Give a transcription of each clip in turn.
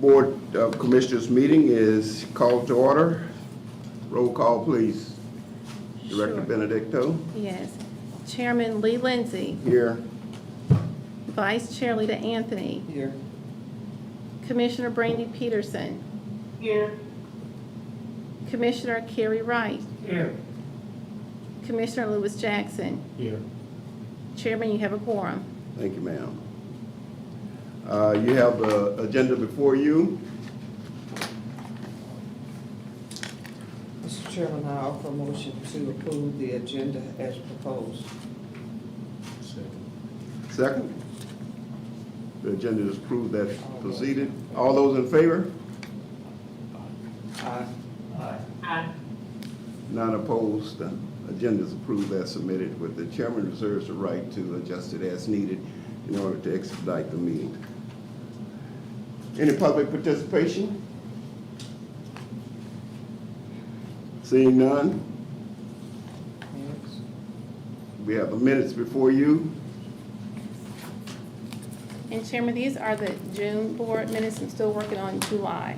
Board of Commissioners meeting is called to order. Roll call, please. Director Sure. Benedicto, Yes. Chairman Lee Lindsay, here. Vice Chair Lita Anthony, Here. Commissioner Brandy Peterson, Here. Commissioner Carrie Wright, Here. Commissioner Lewis Jackson. Here. Chairman, you have a quorum. Thank you, ma'am. You have the agenda before you. Mr. Chairman, I offer a motion to approve the agenda as proposed. Second. The agenda is approved as proceeded. All those in favor? Aye. Aye. None opposed. The agenda is approved as submitted, with the chairman reserves the right to adjust it as needed in order to expedite the meeting. Any public participation? Seeing none, Minutes. we have the minutes before you. And Chairman, these are the June board minutes. I'm still working on July.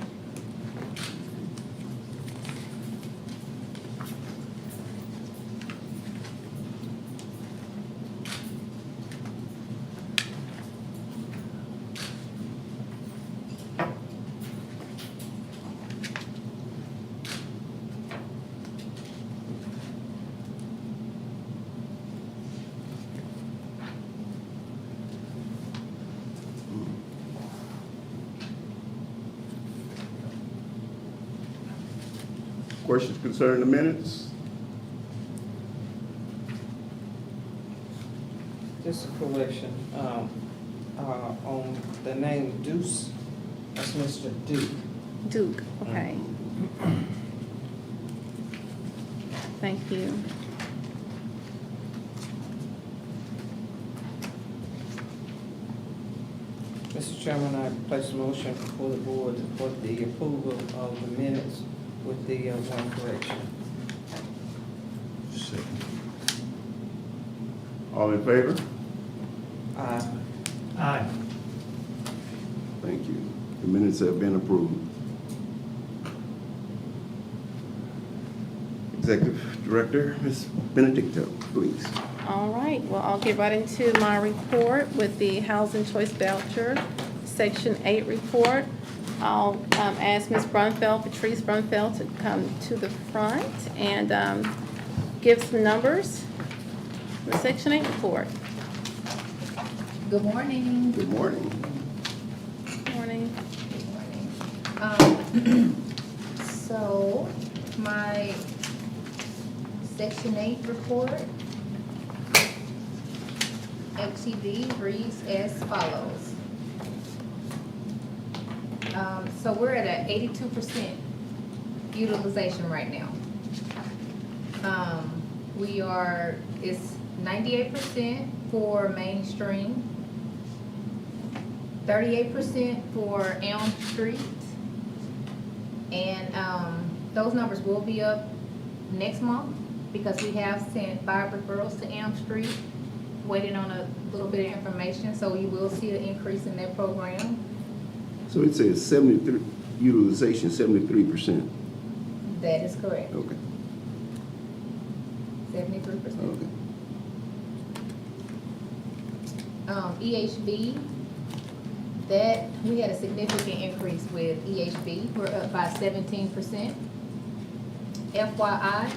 Questions concerning the minutes? Just a correction, on the name Deuce, that's Mr. Duke. Duke, okay. Thank you. Mr. Chairman, I place a motion for the board for the approval of the minutes with the one correction. All in favor? Aye. Aye. Thank you. The minutes have been approved. Executive Director, Ms. Benedicto, please. All right, well, I'll get right into my report with the Housing Choice Voucher, Section 8 report. I'll ask Ms. Brunfeld, Patrice Brunfeld, to come to the front and give some numbers. The Section 8 report. Good morning. Good morning. Good morning. Good morning. So, my Section 8 report, HCD reads as follows. So we're at an 82% utilization right now. It's 98% for mainstream, 38% for Elm Street, and those numbers will be up next month because we have sent 5 referrals to Elm Street, waiting on a little bit of information, so you will see an increase in that program. So it says 73, utilization 73%. That is correct, Okay, 73%. okay. EHB, that, we had a significant increase with EHB. We're up by 17%. FYI,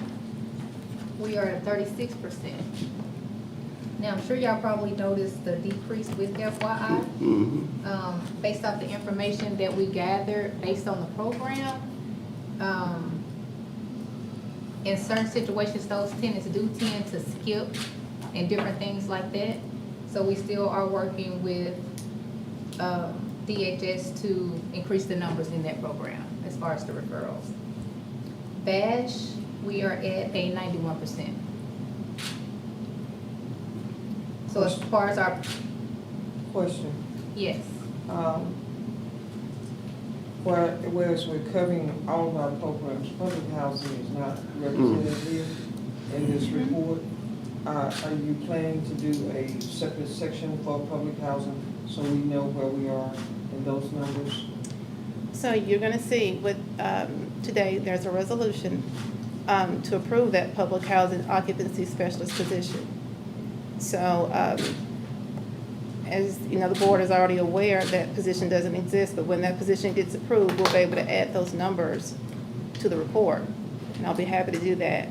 we are at 36%. Now, I'm sure y'all probably noticed the decrease with FYI. Mm-hmm. Based off the information that we gathered based on the program, in certain situations, those tenants do tend to skip and different things like that. So we still are working with DHS to increase the numbers in that program as far as the referrals. BASH, we are at a 91%. So as far as our, Question. yes, Whereas we're covering all of our programs, public housing is not represented here in this report. Are you planning to do a separate section for public housing so we know where we are in those numbers? So you're gonna see with, today, there's a resolution, to approve that public housing occupancy specialist position. So, as, you know, the board is already aware that position doesn't exist, but when that position gets approved, we'll be able to add those numbers to the report. And I'll be happy to do that.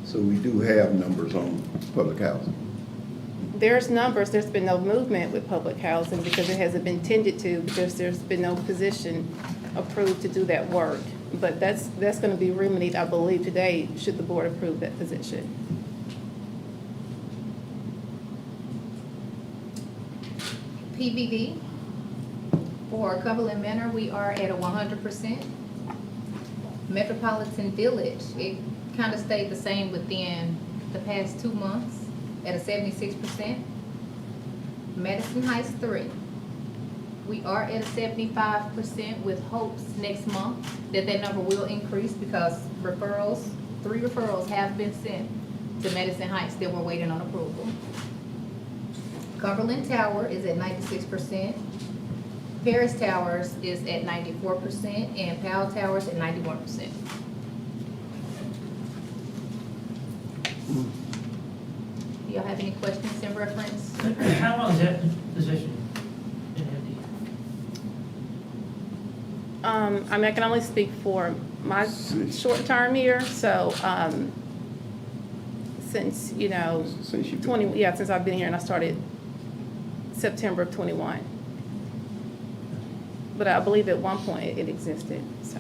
So we do have numbers on public housing. There's numbers, there's been no movement with public housing because it hasn't been tended to, because there's been no position approved to do that work. But that's gonna be remedied, I believe, today, should the board approve that position. PVD, for Cumberland Manor, we are at a 100%. Metropolitan Village, it kind of stayed the same within the past 2 months at a 76%. Madison Heights 3, we are at a 75% with hopes next month that that number will increase because referrals, 3 referrals have been sent to Madison Heights that we're waiting on approval. Cumberland Tower is at 96%. Paris Towers is at 94%, and Powell Towers at 91%. Do y'all have any questions in reference? How long is that position been empty? I mean, I can only speak for my short term here, so, since, you know, Since you've been- 20, yeah, since I've been here and I started September of 21. But I believe at one point it existed, so.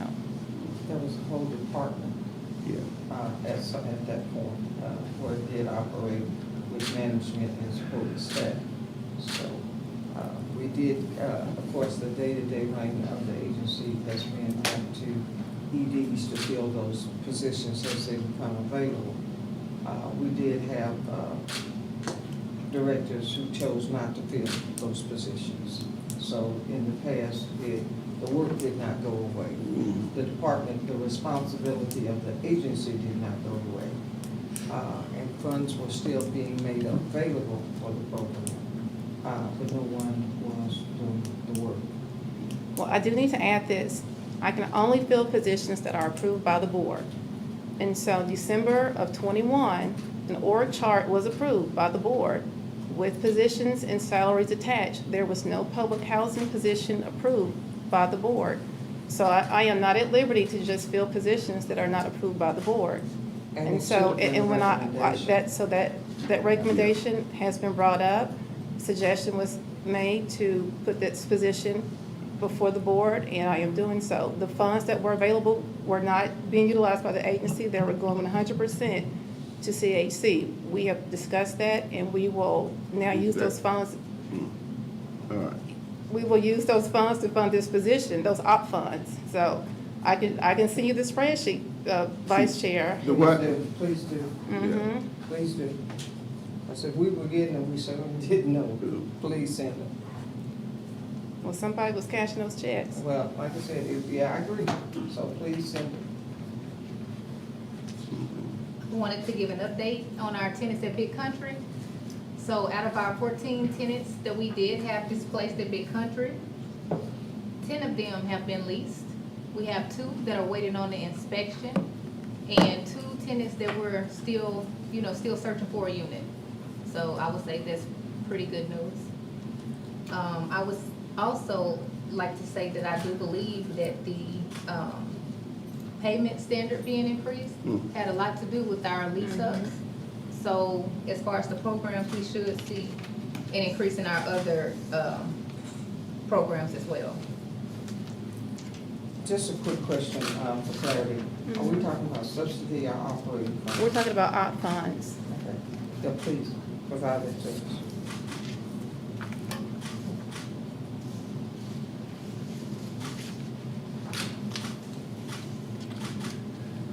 There was a whole department Yeah. at that point where it did operate with management and support staff. So we did, of course, the day-to-day running of the agency has been up to EDs to fill those positions as they become available. We did have directors who chose not to fill those positions. So in the past, the work did not go away. Mhm. The department, the responsibility of the agency did not go away. And funds were still being made available for the program, but no one was doing the work. Well, I do need to add this. I can only fill positions that are approved by the board. And so December of 21, an org chart was approved by the board with positions and salaries attached. There was no public housing position approved by the board. So I am not at liberty to just fill positions that are not approved by the board. And it so, should have been and a when I, recommendation. that recommendation has been brought up, suggestion was made to put this position before the board, and I am doing so. The funds that were available were not being utilized by the agency, they were going 100% to CHC. We have discussed that, and we will now use those funds, All right. we will use those funds to fund this position, those op funds. So I can send you the spreadsheet, Vice Chair. The what? Please do, Mhm. please do. I said, we were getting them, we certainly didn't know. Please send them. Well, somebody was cashing those checks. Well, like I said, yeah, I agree, so please send them. Wanted to give an update on our tenants at Big Country. So out of our 14 tenants that we did have displaced at Big Country, 10 of them have been leased. We have 2 that are waiting on the inspection, and 2 tenants that we're still, still searching for a unit. So I would say that's pretty good news. I would also like to say that I do believe that the payment standard being increased had a lot to do with our lease ups. So as far as the programs, we should see an increase in our other programs as well. Just a quick question for clarity. Are we talking about subsidy or operating funds? We're talking about op funds. Okay. Yeah, please, provide that to us.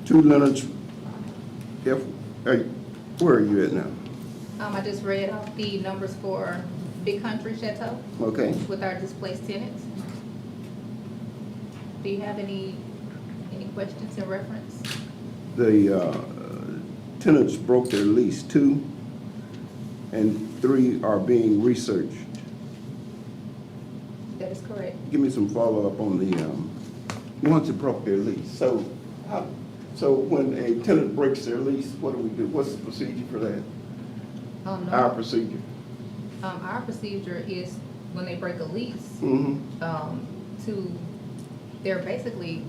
Two Leonard's, where are you at now? I just read off the numbers for Big Country Chateau Okay. with our displaced tenants. Do you have any questions in reference? The tenants broke their lease, 2, and 3 are being researched. That is correct. Give me some follow-up on the, once it broke their lease. So when a tenant breaks their lease, what do we do? What's the procedure for that? No. Our procedure? Our procedure is when they break a lease, Mm-hmm. they're basically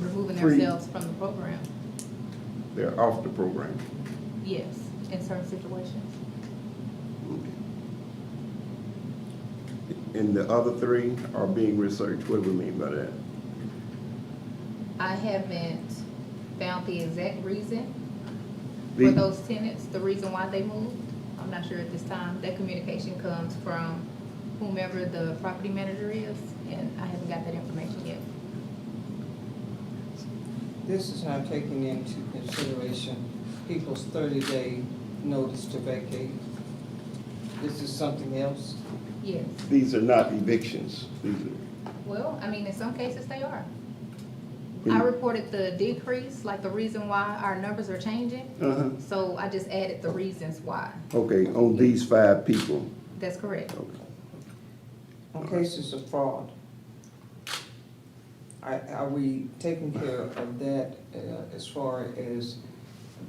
removing Free. themselves from the program. They're off the program. Yes, in certain situations. And the other three are being researched. What do we mean by that? I haven't found the exact reason for The- those tenants, the reason why they moved. I'm not sure at this time. That communication comes from whomever the property manager is, and I haven't got that information yet. This is not taking into consideration people's 30-day notice to vacate. This is something else. Yes. These are not evictions. These are, Well, I mean, in some cases they are. Hmm. I reported the decrease, like the reason why our numbers are changing. uh-huh. So I just added the reasons why. Okay, on these 5 people. That's correct. Okay. On cases of fraud, are we taking care of that as far as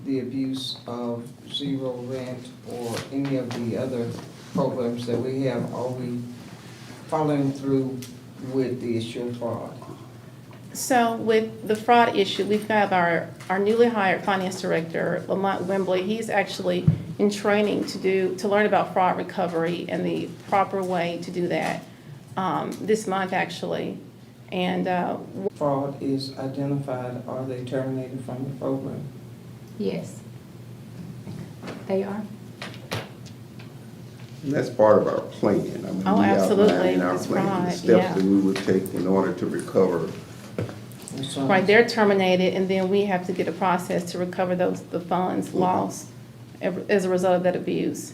the abuse of zero rent or any of the other programs that we have? Are we following through with the issue of fraud? So with the fraud issue, we've got our newly hired finance director, Lamont Wembley. He's actually in training to learn about fraud recovery and the proper way to do that this month, actually. And Fraud is identified, are they terminated from the program? Yes. They are. And that's part of our plan. I mean, Oh, we absolutely. outlined in our It's plan the right, steps yeah. that we would take in order to recover. And so- right, they're terminated, and then we have to get a process to recover the funds lost as a result of that abuse.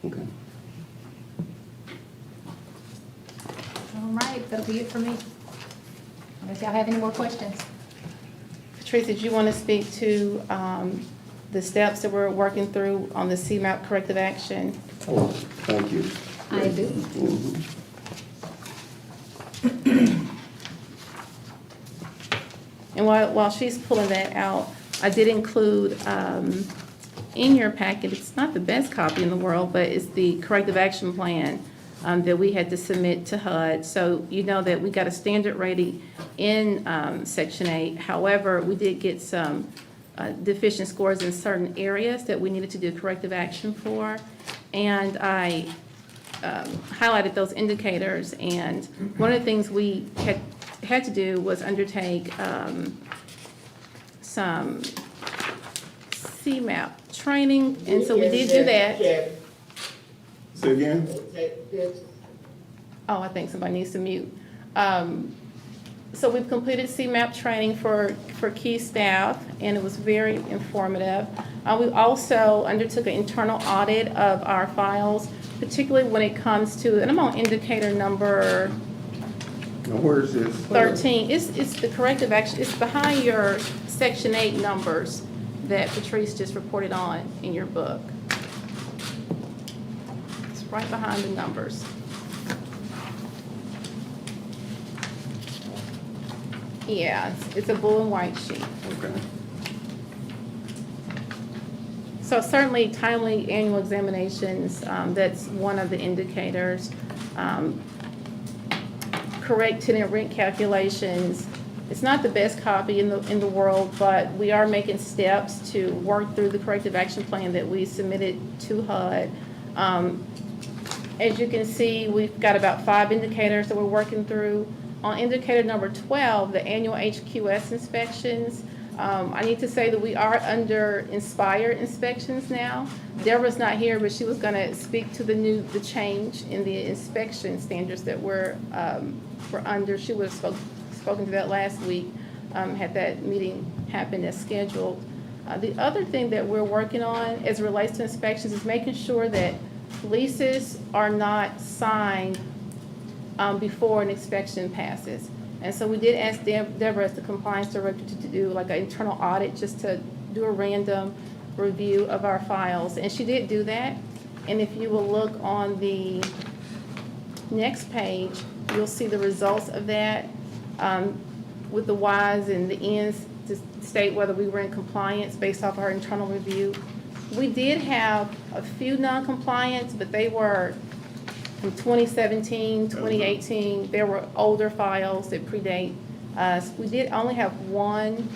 Okay. All right, that'll be it for me. Unless y'all have any more questions. Patrice, did you want to speak to the steps that we're working through on the CMAP corrective action? Oh, thank you. I do. Mhm. And while she's pulling that out, I did include in your packet, it's not the best copy in the world, but it's the corrective action plan that we had to submit to HUD. So you know that we got a standard rating in Section 8. However, we did get some deficient scores in certain areas that we needed to do corrective action for. And I highlighted those indicators, and one of the things we had to do was undertake some CMAP training, and so we did do that. Say again? Oh, I think somebody needs to mute. So we've completed CMAP training for key staff, and it was very informative. We also undertook an internal audit of our files, particularly when it comes to, and I'm on indicator number Now, where is this? 13. It's the corrective action, it's behind your Section 8 numbers that Patrice just reported on in your book. It's right behind the numbers. Yeah, it's a blue and white sheet. Okay. So certainly timely annual examinations, that's one of the indicators. Correct tenant rent calculations. It's not the best copy in the world, but we are making steps to work through the corrective action plan that we submitted to HUD. As you can see, we've got about 5 indicators that we're working through. On indicator number 12, the annual HQS inspections, I need to say that we are under Inspire inspections now. Deborah's not here, but she was gonna speak to the change in the inspection standards that we're under. She would have spoken to that last week, had that meeting happened as scheduled. The other thing that we're working on as it relates to inspections is making sure that leases are not signed before an inspection passes. And so we did ask Deborah as the compliance director to do like an internal audit, just to do a random review of our files. And she did do that. And if you will look on the next page, you'll see the results of that, with the Ys and the Ns to state whether we were in compliance based off our internal review. We did have a few non-compliance, but they were from 2017, 2018. There were older files that predate us. We did only have one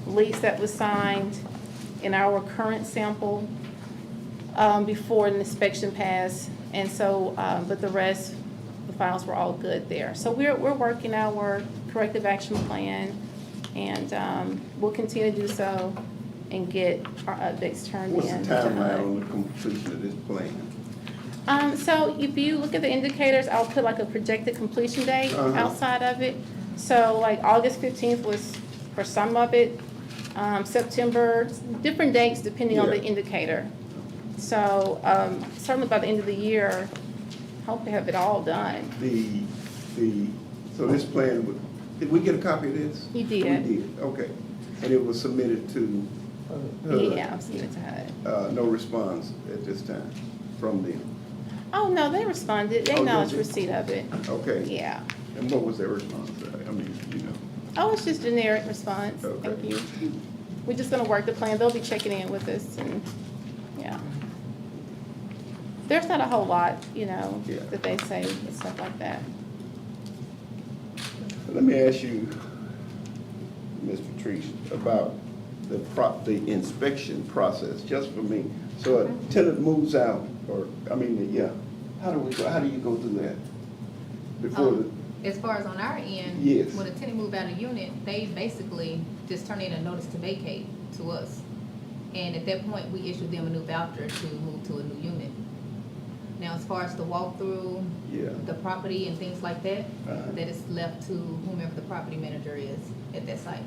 lease that was signed in our current sample before an inspection passed. And so, but the rest, the files were all good there. So we're working our corrective action plan, and we'll continue to do so and get our updates turned in. What's the to timeline HUD. on the completion of this plan? So if you look at the indicators, I'll put like a projected completion date Uh-huh. outside of it. So like August 15th was for some of it, September, different dates depending on the Yeah. indicator. So certainly by the end of the year, hope to have it all done. So this plan, did we get a copy of this? You did. We did, okay. And it was submitted to HUD? Yeah, I've seen it to HUD. No response at this time from them? Oh, no, they responded. They Oh, did acknowledged they? receipt of it. Okay. Yeah. And what was their response? I mean, you know. Oh, it's just generic response. Okay. Thank you. We're just gonna work the plan. They'll be checking in with us and, yeah. There's not a whole lot, Yeah. that they say and stuff like that. Let me ask you, Ms. Patrice, about the inspection process, just for me. So a tenant moves out, or, how do you go through that? Before the, As far as on our end, Yes. when a tenant move out of unit, they basically just turn in a notice to vacate to us. And at that point, we issue them a new voucher to move to a new unit. Now, as far as the walkthrough, yeah, the property and things like that, Uh-huh. that is left to whomever the property manager is at that site.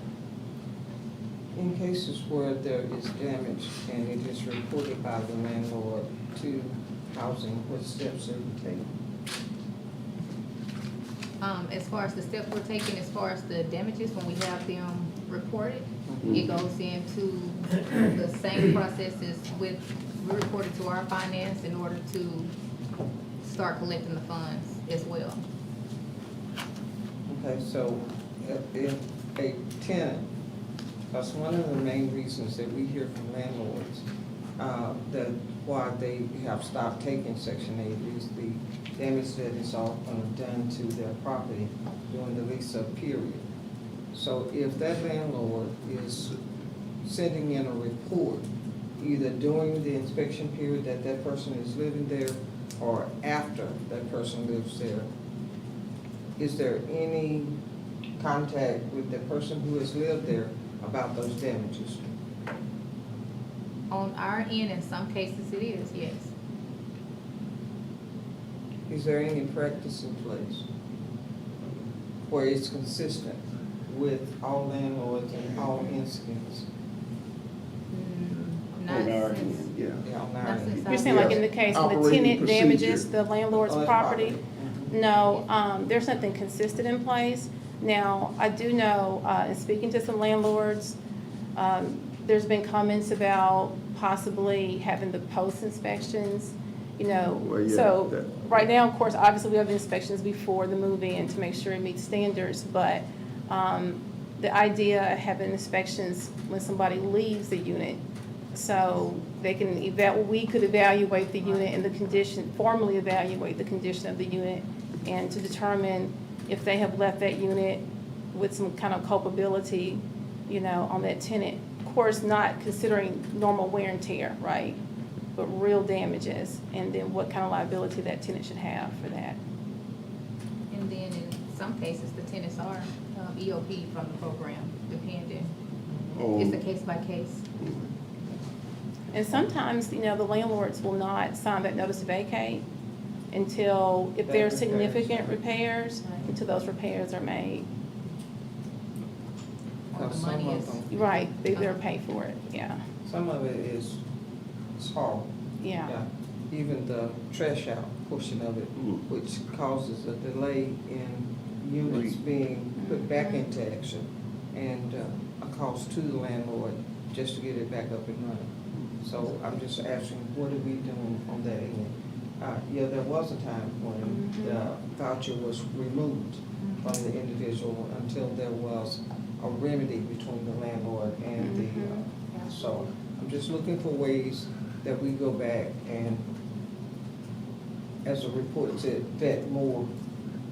In cases where there is damage and it is reported by the landlord to housing, what steps are you taking? As far as the steps we're taking, as far as the damages, when we have them reported, it goes into the same processes we report it to our finance in order to start collecting the funds as well. Okay, so if a tenant, that's one of the main reasons that we hear from landlords, that why they have stopped taking Section 8 is the damage that is often done to their property during the lease-up period. So if that landlord is sending in a report, either during the inspection period that that person is living there or after that person lives there, is there any contact with the person who has lived there about those damages? On our end, in some cases, it is, yes. Is there any practice in place where it's consistent with all landlords and all incidents? Not on our since, end, yeah. Yeah, on our not end? since You're saying like in the case when the Operating tenant damages procedure. the landlord's Oh, property? Mhm. No, there's nothing consistent in place. Now, I do know, in speaking to some landlords, there's been comments about possibly having the post inspections, Well, yeah, So, that- right now, of course, obviously, we have inspections before the move-in to make sure it meets standards, but the idea of having inspections when somebody leaves the unit, so they can we could evaluate the unit and the condition, formally evaluate the condition of the unit, and to determine if they have left that unit with some kind of culpability, on that tenant. Of course, not considering normal wear and tear, right? But real damages, and then what kind of liability that tenant should have for that. and then in some cases, the tenants are EOP from the program, depending. It's a case by case. And sometimes, the landlords will not sign that notice to vacate until, if there are Repairs. significant repairs, Right. until those repairs are made. Or the Some money of is, them- Right, they're paid for it, yeah, Some of it is horrible. yeah. Even the trash out portion of it, Mm. which causes a delay in units being put back into action and a cost to the landlord just to get it back up and running. So I'm just asking, what are we doing on that end? Yeah, there was a time when the voucher was removed from the individual until there was a remedy between the landlord and the, so I'm just looking for ways that we go back and, as the report said, vet more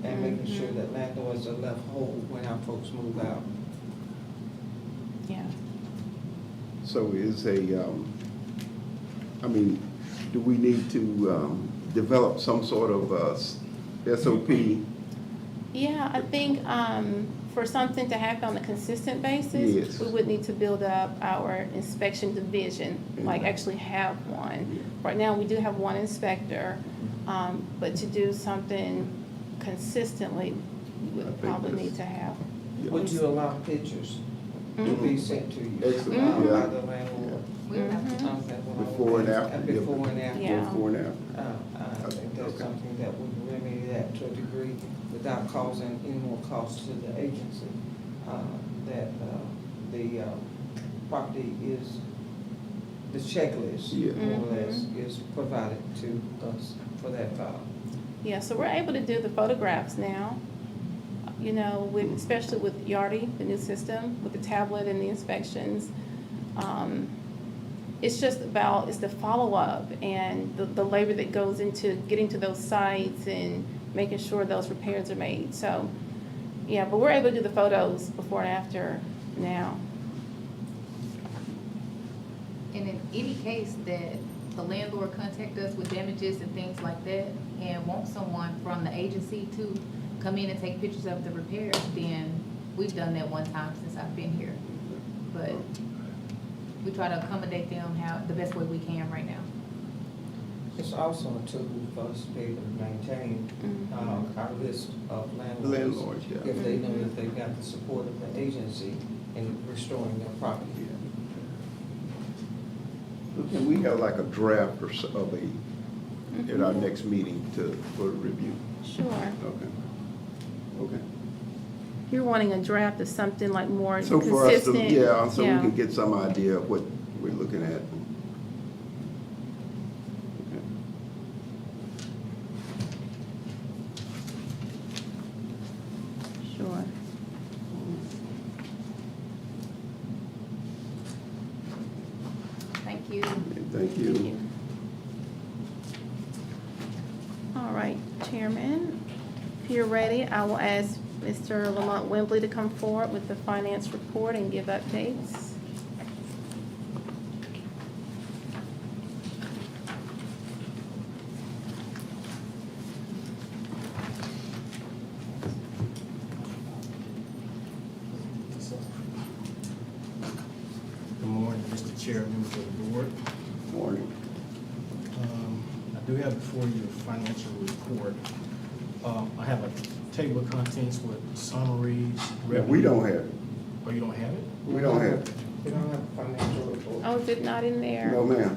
and making sure that landlords are left whole when our folks move out. Yeah. So is I mean, do we need to develop some sort of SOP? Yeah, I think for something to happen on a consistent basis, Yes. we would need to build up our inspection division, like actually have one. Right now, we do have one inspector, but to do something consistently, we I would think probably that's- need to have. Would you allow pictures to be sent to you? Excellent, By yeah. the landlord? We'll have to Mhm. Okay, well, Before and after. Before and after. Yeah. Before and after? I think that's Okay. something that would remedy that to a degree without causing any more cost to the agency. That the property is, the checklist, Yeah. more or less, is provided to us for that file. Yeah, so we're able to do the photographs now, you know, with, especially with Yardi, the new system, with the tablet and the inspections. It's just about, it's the follow-up and the labor that goes into getting to those sites and making sure those repairs are made. So, yeah, but we're able to do the photos before and after now. And in any case that the landlord contact us with damages and things like that, and want someone from the agency to come in and take pictures of the repairs, then we've done that one time since I've been here. But we try to accommodate them the best way we can right now. It's also a tool for us to be able to maintain our list of landlords. Landlords, yeah. If they know that they've got the support of the agency in restoring their property. Can we have like a draft or so of a, at our next meeting for review? Sure. Okay. Okay. You're wanting a draft of something like more So consistent? for us to, yeah, so we Yeah. can get some idea of what we're looking at. Okay. Sure. Thank you. Thank you. All right, Chairman, if you're ready, I will ask Mr. Lamont Wembley to come forward with the finance report and give updates. Good morning, Mr. Chair, members of the board. Morning. I do have before you a financial report. I have a table of contents with summaries. Yeah, we don't have it. Oh, you don't have it? We don't have it. We don't have a financial report. Oh, is it not in there? No, ma'am.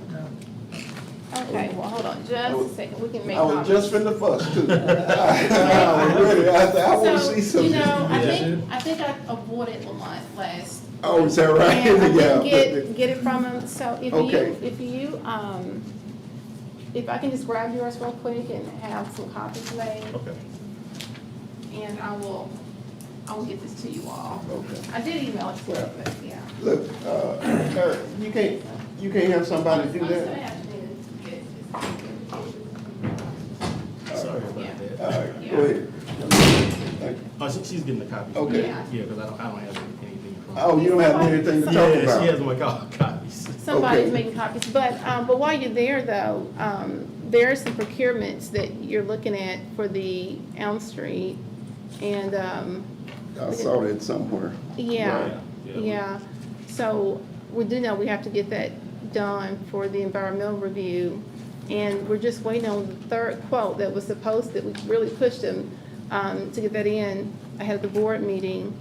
Okay, well, hold on just a second, we can make I was copies. just finna fuss too. I was ready. I want to see So, some. you know, Yeah. I think I avoided Lamont last. Oh, is that right? And I Yeah. didn't get it from him, so Okay. if I can just grab yours real quick and have some copies made, Okay. and I will get this to you all. Okay. I did email it to you, Well, but yeah. Look, Eric, you can't have somebody do I'm just gonna that? have to get it. Sorry about Yeah. that. All right, Yeah. go ahead. Thank you. Oh, she's getting the copy. Okay. Yeah. Yeah, because I don't have anything from. Oh, you don't have anything to talk Yeah, about? she has my copies. Somebody's Okay. making copies, but while you're there though, there are some procurements that you're looking at for the Elm Street, and, I saw that somewhere. yeah, Right. Yeah. yeah. So we do know we have to get that done for the environmental review, and we're just waiting on the third quote that was supposed, that we really pushed them, to get that in ahead of the board meeting.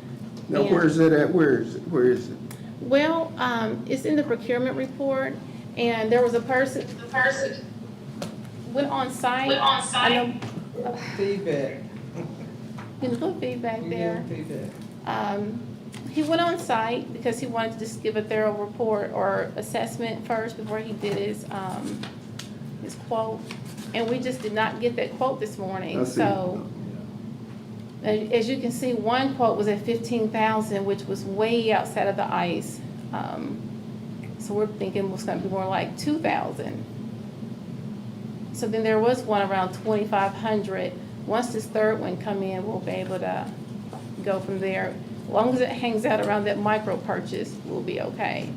Now, And- where's it at? Where is it? Well, it's in the procurement report, and there was the person went on site. I know, Feedback. you can put feedback You there. give feedback. He went on site because he wanted to just give a thorough report or assessment first before he did his quote. and we just did not get that quote this morning, I see. so. As you can see, one quote was at 15,000, which was way outside of the ice. So we're thinking it was gonna be more like 2,000. So then there was one around 2,500. Once this third one come in, we'll be able to go from there. As long as it hangs out around that micro purchase, we'll be okay.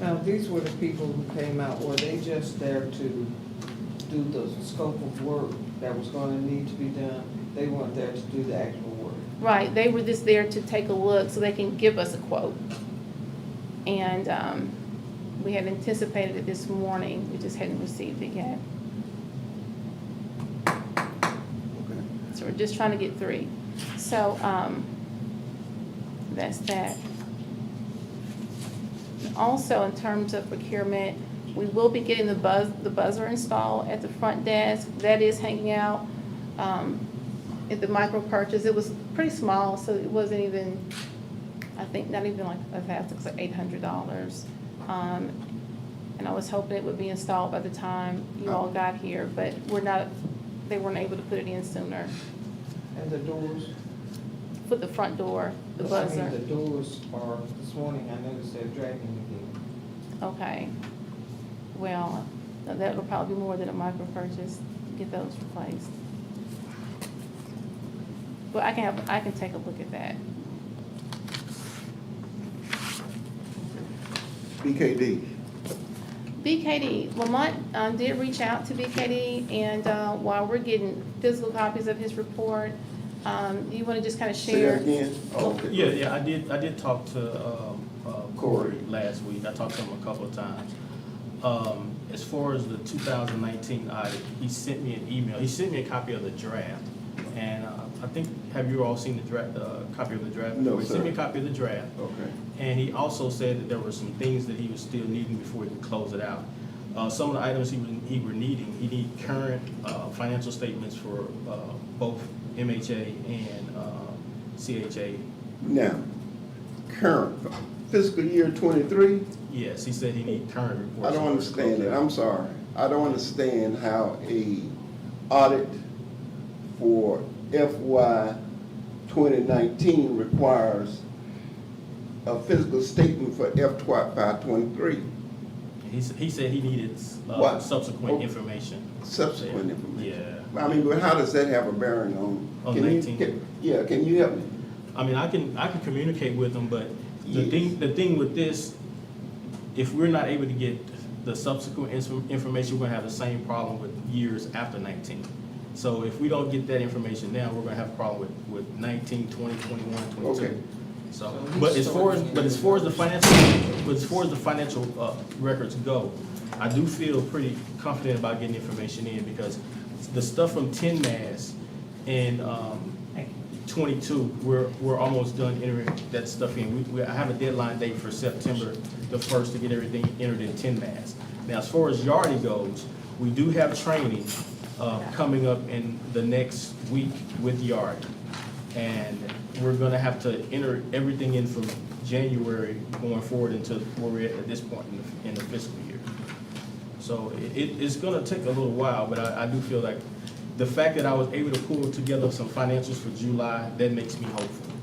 Now, these were the people who came out, were they just there to do the scope of work that was gonna need to be done? They weren't there to do the actual work? Right, they were just there to take a look so they can give us a quote. And we had anticipated it this morning, we just hadn't received it yet. Okay. So we're just trying to get 3. So, that's that. Also, in terms of procurement, we will be getting the buzzer installed at the front desk. That is hanging out, at the micro purchase. It was pretty small, so it wasn't even, I think, not even like $1,000, it was like $800. And I was hoping it would be installed by the time you all got here, but they weren't able to put it in sooner. And the doors? For the front door, the I buzzer. mean, the doors are, this morning I noticed they're dragging again. Okay. Well, that'll probably be more than a micro purchase to get those replaced. But I can take a look at that. BKD. BKD, Lamont did reach out to BKD, and while we're getting physical copies of his report, you want to just kind of Say share? that again? Oh, okay. Yeah, I did talk to Corey last week. I talked to him a couple of times. As far as the 2019 audit, he sent me an email. He sent me a copy of the draft. And I think, have you all seen the draft, copy of the draft? No, He sir. sent me a copy of the draft. Okay. And he also said that there were some things that he was still needing before he could close it out. Some of the items he were needing, he need current financial statements for both MHA and CHA. Now, current fiscal year 23, Yes, he said he need current I reports. don't understand it, I'm sorry. I don't understand how a audit for FY 2019 requires a fiscal statement for FY 23, He said he needed What? subsequent Oh. information. subsequent information. Yeah. I mean, but how does that have a bearing on? On can you- 19. Can you help me? I mean, I can communicate with him, but Yes. the thing with this, if we're not able to get the subsequent information, we're gonna have the same problem with years after 19. So if we don't get that information now, we're gonna have a problem with 19, 20, 21, 22. Okay. So, So he's but as far as, starting but as far as the financial records go, I do feel pretty confident about getting information in, because the stuff from 10 Mass and 22, we're almost done entering that stuff in. I have a deadline date for September the 1st to get everything entered in 10 Mass. Now, as far as Yardi goes, we do have training coming up in the next week with Yardi. And we're gonna have to enter everything in from January going forward until where we're at this point in the fiscal year. So it's gonna take a little while, but I do feel like the fact that I was able to pull together some financials for July, that makes me hopeful.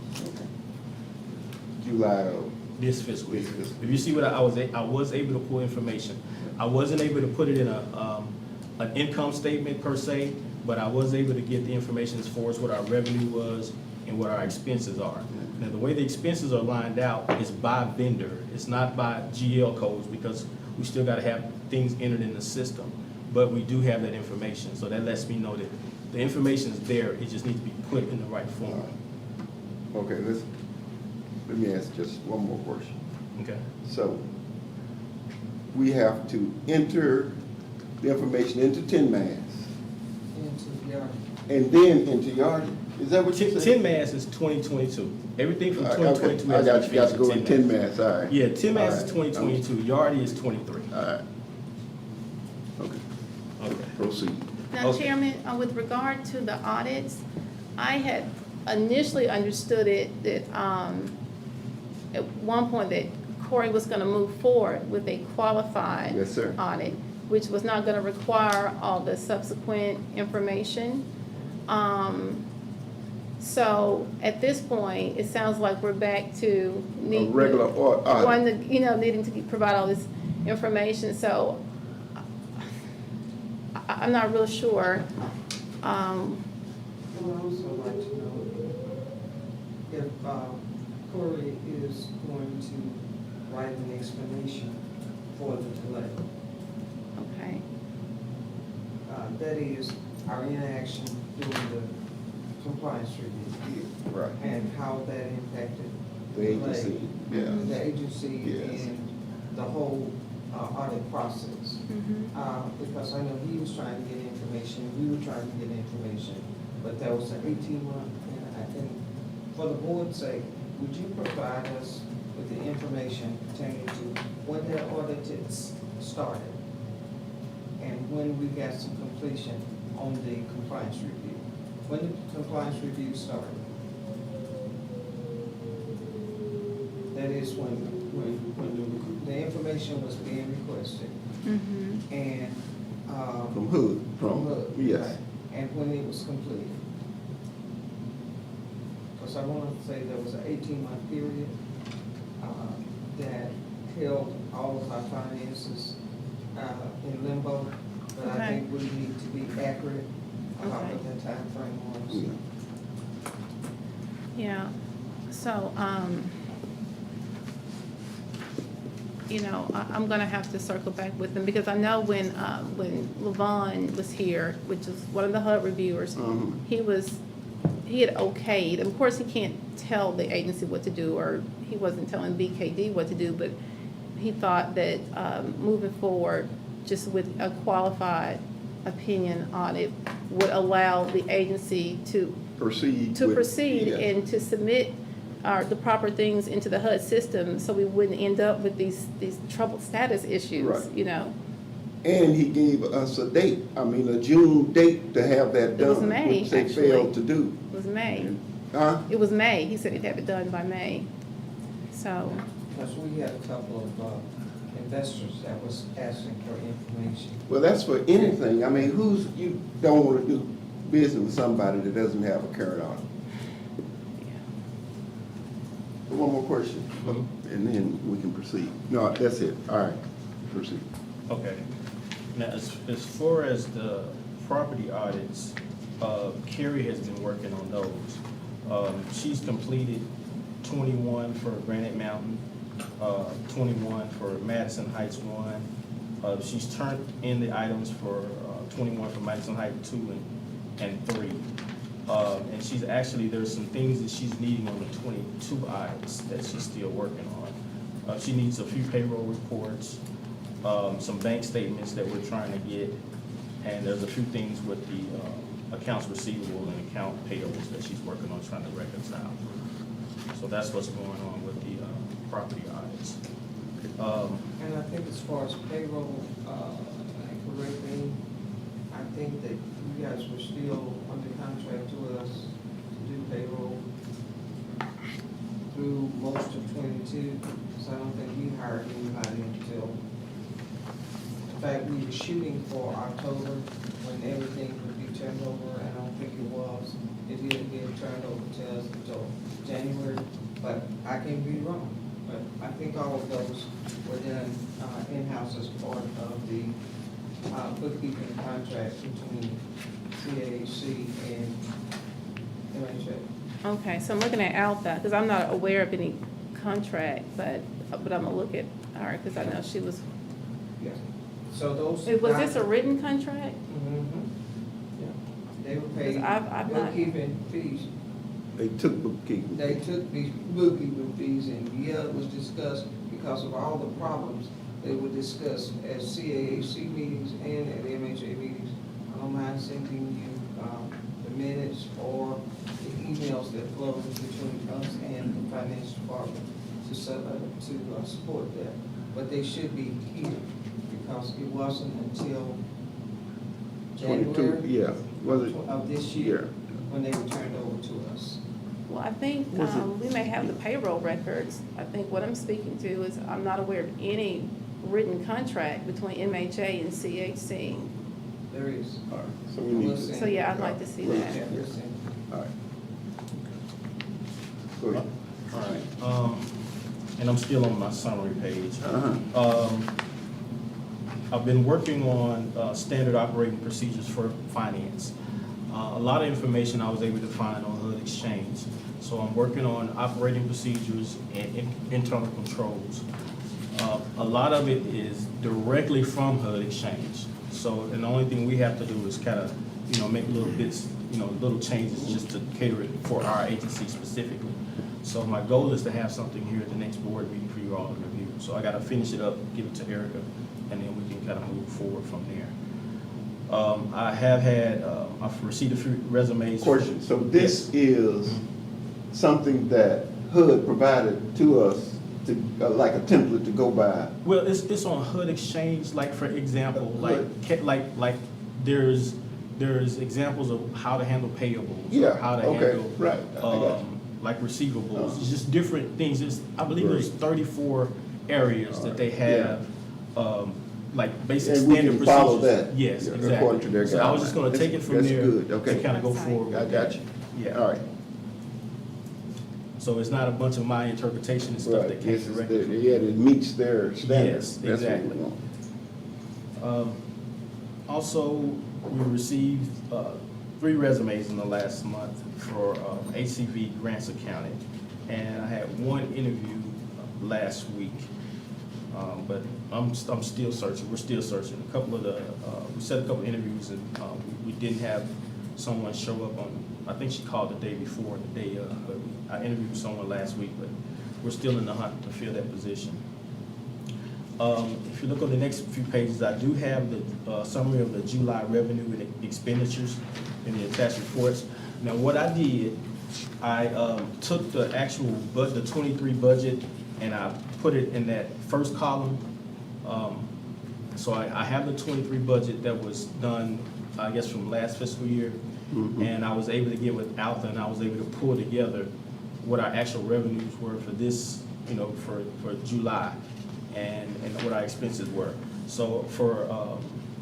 July of This fiscal year. This fiscal. If you see what I was able to pull information. I wasn't able to put it in an income statement per se, but I was able to get the information as far as what our revenue was and what our expenses are. Now, the way the expenses are lined out is by vendor. It's not by GL codes, because we still gotta have things entered in the system. But we do have that information, so that lets me know that the information is there, it just needs to be put in the right form. Okay, let me ask just one more question. Okay? So, we have to enter the information into 10 Mass Into the yard. and then into Yardi? Is that what you said? 10 Mass is 2022. Everything from 2022 I has got been you, got to go in finished 10 Mass, all right. Yeah, 10 Mass All is right. 2022, Yardi is 23. All right. Okay, Okay. proceed. Now, Okay. Chairman, with regard to the audits, I had initially understood it that, at one point that Corey was gonna move forward with a qualified Yes, sir. audit. which was not gonna require all the subsequent information. So at this point, it sounds like we're back to A need. regular audit. One, needing to provide all this information, so I'm not real sure. I would also like to know if Corey is going to write an explanation for the delay. Okay, That is our inaction during the compliance review Right, and how that impacted the agency, yeah. the agency Yes. and the whole audit process. Because I know he was trying to get information, we were trying to get information, but that was an 18-month, and I think, for the board's sake, would you provide us with the information pertaining to when that audit started and when we got some completion on the compliance review? When the compliance review started? That is when the information was being requested and. From who? From, HUD, yes. right, and when it was completed. Because I want to say there was an 18-month period that held all of our finances in limbo, but I Okay. think we need to be accurate about Okay. what that timeframe was. Yeah. yeah, so, I'm gonna have to circle back with them, because I know when Levon was here, which is one of the HUD reviewers, Mhm. he had okayed, of course, he can't tell the agency what to do, or he wasn't telling BKD what to do, but he thought that, moving forward, just with a qualified opinion audit, would allow the agency to Proceed. to with- proceed yeah. and to submit the proper things into the HUD system, so we wouldn't end up with these troubled status issues, Right. And he gave us a date, a June date to have that It done. was May, which they actually. failed to do. It was May. Huh? It was May. He said he'd have it done by May. So, Because we had a couple of investors that was asking for information. Well, that's for anything. You don't want to do business with somebody that doesn't have a current audit. One more question, and then we can proceed. No, that's it. All right, proceed. Okay. Now, as far as the property audits, Carrie has been working on those. She's completed 21 for Granite Mountain, 21 for Madison Heights 1. She's turned in the items for 21 for Madison Heights 2 and 3. And she's actually, there's some things that she's needing on the 22 audits that she's still working on. She needs a few payroll reports, some bank statements that we're trying to get, and there's a few things with the accounts receivable and account payables that she's working on trying to reconcile. So that's what's going on with the property audits. And I think as far as payroll, correct me, I think that you guys were still under contract with us to do payroll through most of 22, so I don't think we hired anybody until, in fact, we were shooting for October when everything would be turned over, and I don't think it was. It didn't get turned over to us until January, but I can be wrong. But I think all of those were done in-house as part of the bookkeeping contract between CAC and MHA. okay, so I'm looking at Alpha, because I'm not aware of any contract, but I'm gonna look at her, because I know she was, Yes. So those. was this a written contract? Mhm. Yeah. They were paid 'Cause I've not- bookkeeping fees. They took bookkeeping. They took these bookkeeping fees, and yeah, it was discussed because of all the problems they were discussed at CAAC meetings and at MHA meetings. I don't mind sending you the minutes or the emails that flowed between us and the finance department to support that. But they should be here because it wasn't until 22, January yeah. Was it? of this year when they were turned over to us. Well, I think Was it- we may have the payroll records. I think what I'm speaking to is, I'm not aware of any written contract between MHA and CHC. There is. All right, so we need We'll to. see. So, yeah, I'd like to see that. Yeah, we'll see. All right. Go ahead. All right, and I'm still on my summary page. Uh-huh. I've been working on standard operating procedures for finance. A lot of information I was able to find on HUD Exchange. So I'm working on operating procedures and internal controls. A lot of it is directly from HUD Exchange. So, and the only thing we have to do is kind of, make little bits, little changes just to cater it for our agency specifically. So my goal is to have something here at the next board meeting for you all to review. So I gotta finish it up, give it to Erica, and then we can kind of move forward from there. I have had, I've received a few resumes. Question, so this is something that HUD provided to us to, like a template to go by? Well, it's on HUD Exchange, like for example, like there's examples of how to handle payables. Yeah, Or how to okay, handle. right, I got you. Like receivables, Uh-huh. it's just different things. I believe there's 34 areas that they have, like basic And we standard can procedures. follow that, Yes, yeah, exactly. according to their So I was just gonna guidelines. take it from That's there. good, okay. To kind of go That's forward. I with got that. you. Yeah. All right. So it's not a bunch of my interpretation and stuff that Right, came this is, directly from. yeah, it meets their standards. Yes, That's what we exactly. want. Also, we received 3 resumes in the last month for ACV Grants Accounting. And I had 1 interview last week. But I'm still searching, we're still searching. A couple of we set a couple of interviews and we didn't have someone show up on, I think she called the day before, the day of, but I interviewed someone last week, but we're still in the hunt to fill that position. If you look on the next few pages, I do have the summary of the July revenue and expenditures in the attached reports. Now, what I did, I took the actual the 23 budget and I put it in that first column. So I have the 23 budget that was done, I guess, from last fiscal year. And I was able to get with Alpha and I was able to pull together what our actual revenues were for this, for July and what our expenses were. So for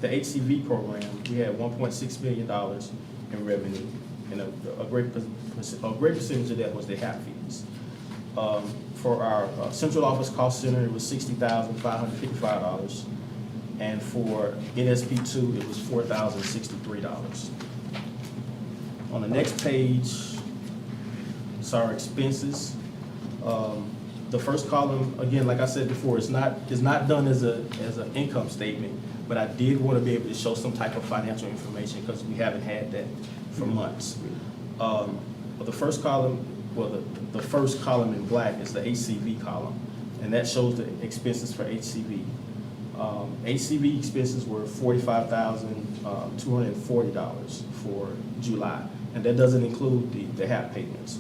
the HCV program, we had $1.6 million in revenue, and a great percentage of that was the HAP fees. For our central office cost center, it was $60,555, and for NSP2, it was $4,063. On the next page, it's our expenses. The first column, again, like I said before, it's not done as an income statement, but I did want to be able to show some type of financial information because we haven't had that for months. But the first column, the first column in black is the HCV column, and that shows the expenses for HCV. HCV expenses were $45,240 for July, and that doesn't include the HAP payments.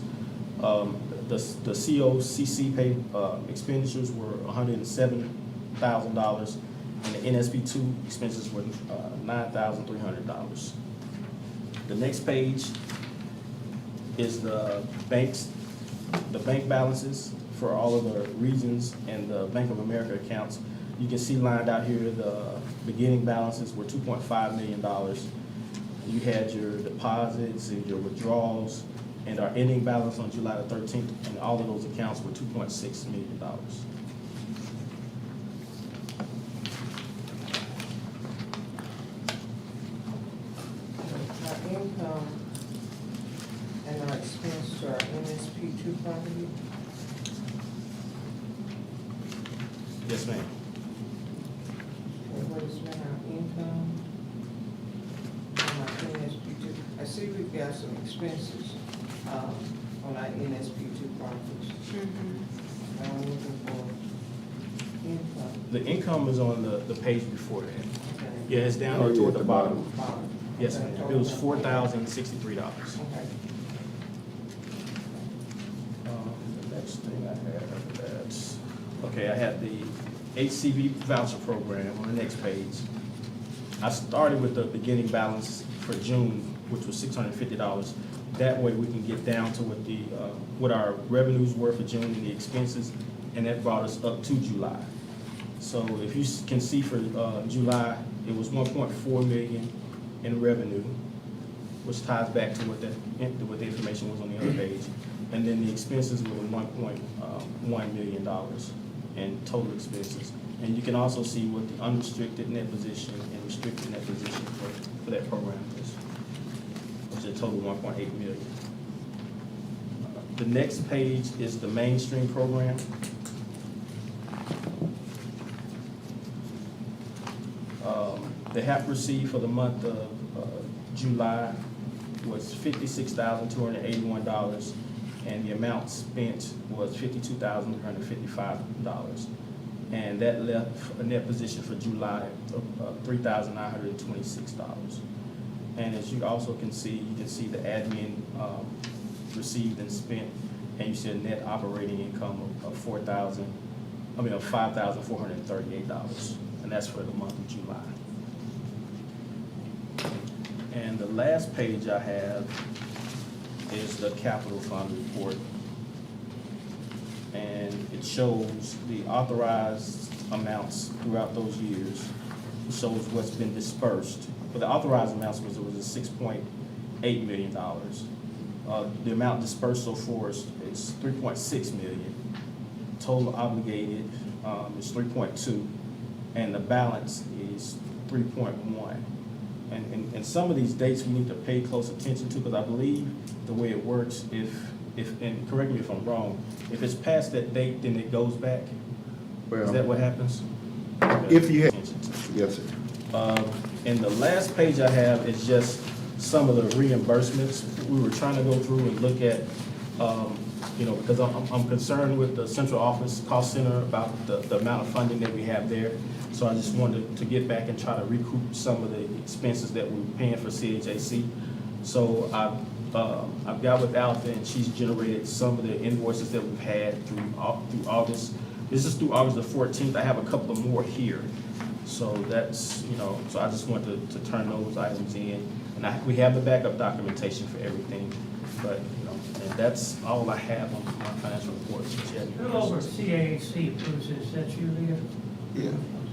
The COCC expenditures were $107,000, and the NSP2 expenses were $9,300. The next page is the bank balances for all of the regions and the Bank of America accounts. You can see lined out here, the beginning balances were $2.5 million. You had your deposits and your withdrawals, and our ending balance on July the 13th, and all of those accounts were $2.6 million. Our income and our expense to our NSP2 property, Yes, ma'am. and what has been our income on our NSP2. I see we've got some expenses, on our NSP2 properties. Now I'm looking for income. The income is on the page before that. Okay. Yeah, it's down Oh, there yeah, toward at the the bottom. Bottom. Yes, Okay, ma'am. It was total. $4,063. Okay. The next thing I had after that, okay, I had the HCV voucher program on the next page. I started with the beginning balance for June, which was $650. That way we can get down to what our revenues were for June and the expenses, and that brought us up to July. So if you can see for July, it was 1.4 million in revenue, which ties back to what the information was on the other page. And then the expenses were $1.1 million in total expenses. And you can also see what the unrestricted net position and restricted net position for that program is, which is a total 1.8 million. The next page is the mainstream program. The HAP received for the month of July was $56,281, and the amount spent was $52,355. And that left a net position for July of $3,926. And as you also can see, the admin received and spent, and you see a net operating income of $5,438, and that's for the month of July. And the last page I have is the capital fund report. And it shows the authorized amounts throughout those years. It shows what's been dispersed. But the authorized amounts was a $6.8 million. The amount dispersed so far is $3.6 million. Total obligated is 3.2, and the balance is 3.1. And some of these dates we need to pay close attention to, because I believe the way it works, and correct me if I'm wrong, if it's past that date, then it goes back? Is that what happens? If you have, Attention to. yes, sir. And the last page I have is just some of the reimbursements. We were trying to go through and look at, because I'm concerned with the central office cost center about the amount of funding that we have there. So I just wanted to get back and try to recoup some of the expenses that we're paying for CHAC. So I've got with Alpha, and she's generated some of the invoices that we've had through August. This is through August the 14th. I have a couple of more here. So that's, so I just want to turn those items in. And we have the backup documentation for everything. But, and that's all I have on my financial report. Who over CAC approves this? That's you, Leah? Yeah.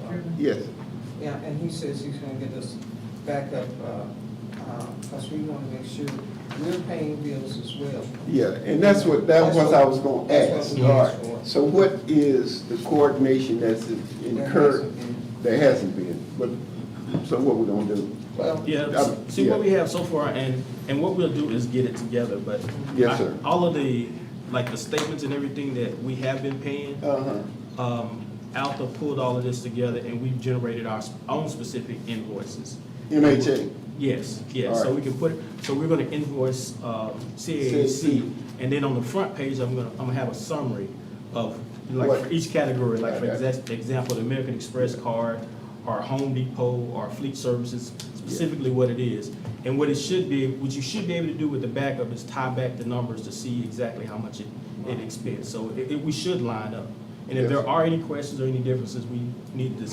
Chairman? Yes. Yeah, and he says he's gonna get us back up, because we wanna make sure we're paying bills as well. Yeah, and that was what I was gonna That's ask. what we All asked right. for. So what is the coordination that's incurred? There hasn't been, but, so what we gonna do? Well, Yeah, see what we have so far, and what we'll do is get it together, but. Yes, sir. All of the statements and everything that we have been paying, Uh-huh. Alpha pulled all of this together, and we've generated our own specific invoices. MHA. Yes, yes, All so right. we can so we're gonna invoice, CAC, and then on the front page, I'm gonna have a summary of, What? for each category, like for Okay. example, the American Express card, or Home Depot, or Fleet Services, specifically what it is. And what you should be able to do with the backup is tie back the numbers to see exactly how much it expends. So we should line up. And if Yes. there are any questions or any differences, we need to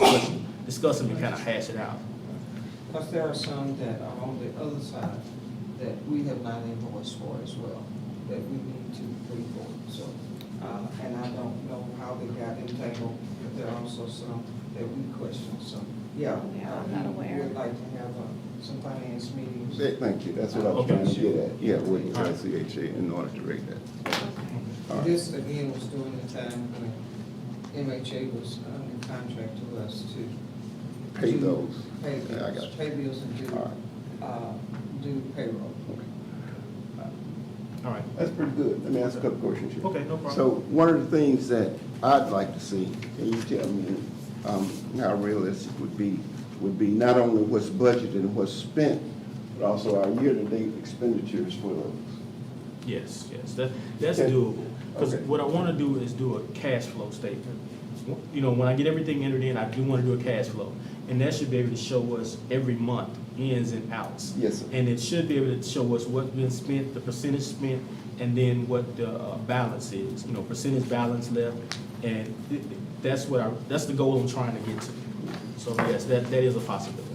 discuss them and kind of hash it out. because there are some that are on the other side that we have not invoiced for as well, that we need to pay for. So, and I don't know how they got entangled, but there are also some that we question. So, yeah. Yeah, I'm not aware. We would like to have some finance meetings. Thank you, that's what I was Okay. trying to get at. Yeah, with All right. CHA in order to rate that. All right. This, again, was during the time when MHA was under contract to us to. Pay do- those. Pay Yeah, I got bills, you. pay bills and All right. do payroll. All right. That's pretty good. Let me ask a couple questions here. Okay, no problem. So one of the things that I'd like to see, can you tell me how realistic would be not only what's budgeted and what's spent, but also our year-to-date expenditures for those? Yes, that's Okay. doable. Because Okay. what I want to do is do a cash flow statement. When I get everything entered in, I do want to do a cash flow. And that should be able to show us every month, ins and outs. Yes, sir. And it should be able to show us what's been spent, the percentage spent, and then what the balance is, percentage balance left. And that's the goal I'm trying to get to. So yes, that is a possibility.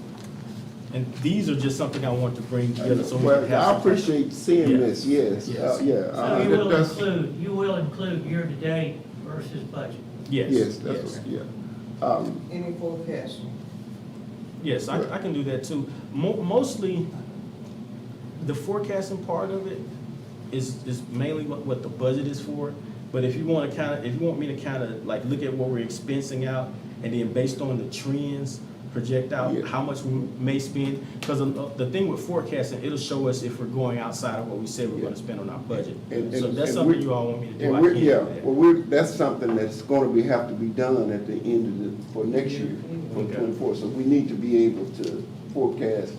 And these are just something I want to bring together so we can Well, have. I some- appreciate seeing Yeah. this, yes, Yes. yeah. So that's- you will include year-to-date versus budget. Yes, Yes, that's yes. what, yeah. Any forecasting? Yes, I can do that too. Mostly, the forecasting part of it is mainly what the budget is for. But if you want me to kind of like look at what we're expensing out, and then based on the trends, project out Yeah. how much we may spend. Because the thing with forecasting, it'll show us if we're going outside of what we said we're Yeah. gonna spend on our budget. And- So and- that's and something we- you all want me to do. And I we're, can yeah, do that. well, that's something that's gonna have to be done at the end of for next year, for Okay. 24. So we need to be able to forecast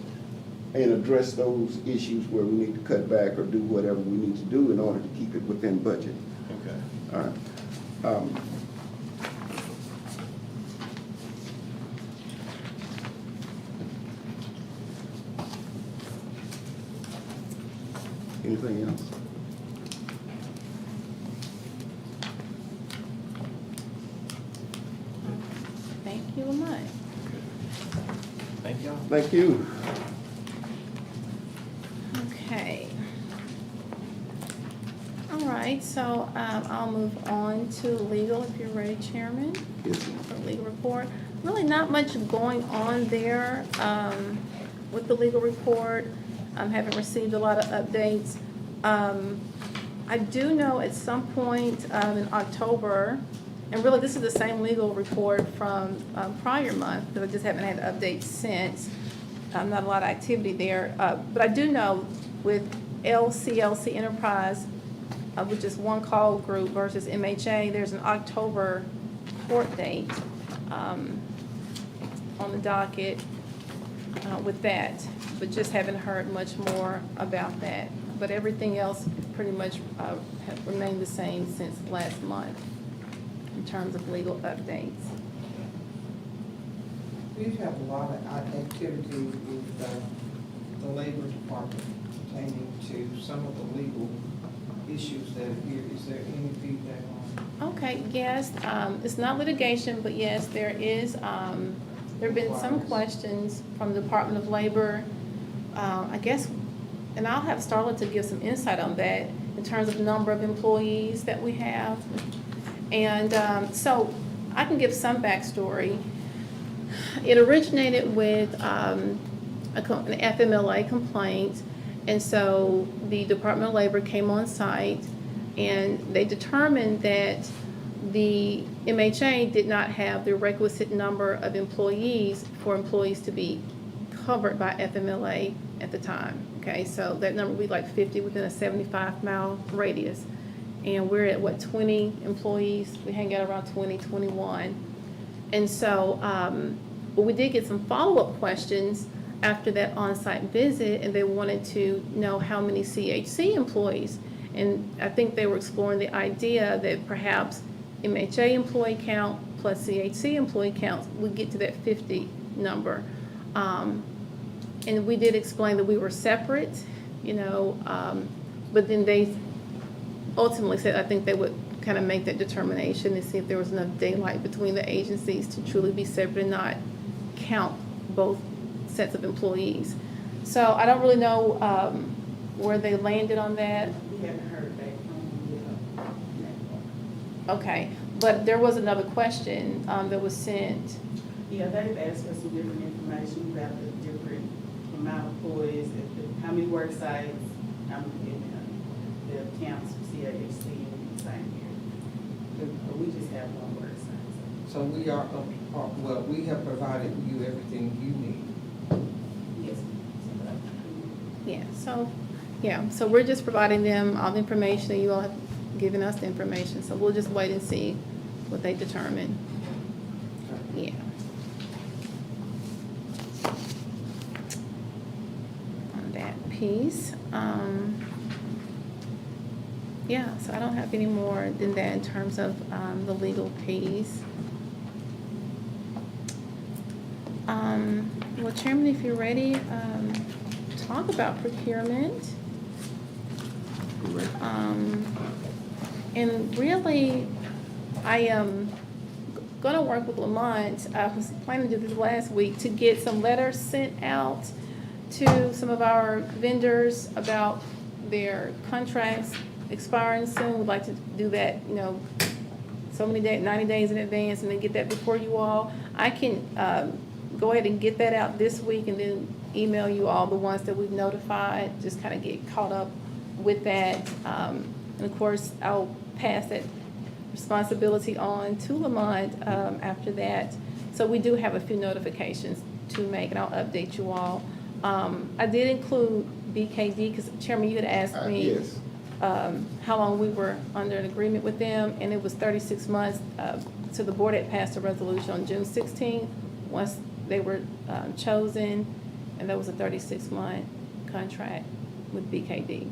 and address those issues where we need to cut back or do whatever we need to do in order to keep it within budget. Okay. All right. Anything else? Thank you very much. Thank y'all. Thank you. Okay. All right, so I'll move on to legal if you're ready, Chairman, Yes. for legal report. Really not much going on there with the legal report. Haven't received a lot of updates. I do know at some point in October, and really this is the same legal report from prior month, but I just haven't had updates since. Not a lot of activity there. But I do know with LCLC Enterprise, which is One Call Group versus MHA, there's an October court date on the docket with that, but just haven't heard much more about that. But everything else pretty much have remained the same since last month in terms of legal updates. We have a lot of activity with the Labor Department pertaining to some of the legal issues that are here. Is there any feedback on? Okay, yes, it's not litigation, but yes, there is, there have been some questions from the Department of Labor, I guess, and I'll have Starla to give some insight on that in terms of number of employees that we have. And so I can give some backstory. It originated with an FMLA complaint, and so the Department of Labor came on site and they determined that the MHA did not have the requisite number of employees for employees to be covered by FMLA at the time. Okay, so that number would be like 50 within a 75-mile radius. And we're at, what, 20 employees? We hang out around 20, 21. And so, but we did get some follow-up questions after that on-site visit, and they wanted to know how many CHC employees. And I think they were exploring the idea that perhaps MHA employee count plus CHC employee count would get to that 50 number. And we did explain that we were separate, you know, but then they ultimately said I think they would kind of make that determination and see if there was enough daylight between the agencies to truly be separate and not count both sets of employees. So I don't really know where they landed on that. We haven't heard back from them. Okay, but there was another question that was sent. Yeah, they've asked us some different information about the different amount of employees, how many work sites, how many, the counts for CAHC and same here. But we just have one work site. So we are, well, we have provided you everything you need. Yes. So we're just providing them all the information, and you all have given us the information, so we'll just wait and see what they determine. Yeah. On that piece. Yeah, so I don't have any more than that in terms of the legal piece. Well, Chairman, if you're ready, talk about procurement. Correct. And really, I am gonna work with Lamont. I was planning to do this last week to get some letters sent out to some of our vendors about their contracts expiring soon. We'd like to do that, you know, so many days, 90 days in advance, and then get that before you all. I can go ahead and get that out this week and then email you all the ones that we've notified, just kind of get caught up with that. And of course, I'll pass that responsibility on to Lamont after that. So we do have a few notifications to make, and I'll update you all. I did include BKD, because Chairman, you had asked me Yes. how long we were under an agreement with them, and it was 36 months. So the board had passed a resolution on June 16th, once they were chosen, and that was a 36-month contract with BKD.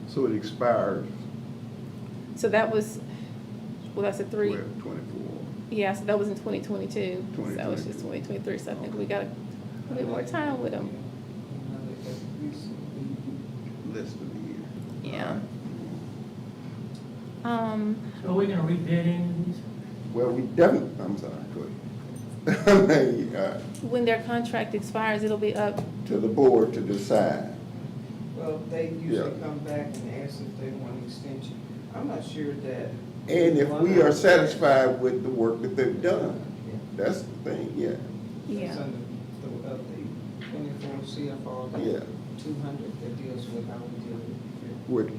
So it expires So that was, well, that's a 24. yeah, so that was in 2022. So it's 2022. just 2023, so I think we got a bit more time with them. Less than a year. Yeah. So are we gonna rebid any of these? Well, we definitely, I'm sorry, go ahead. When their contract expires, it'll be up, To the board to decide. Well, they usually Yeah. come back and ask if they want an extension. I'm not sure that. And if we are satisfied with the work that they've done, that's the thing, yeah. yeah. It's under the 24 CFR, the Yeah. 200 that deals with how we deal with. With,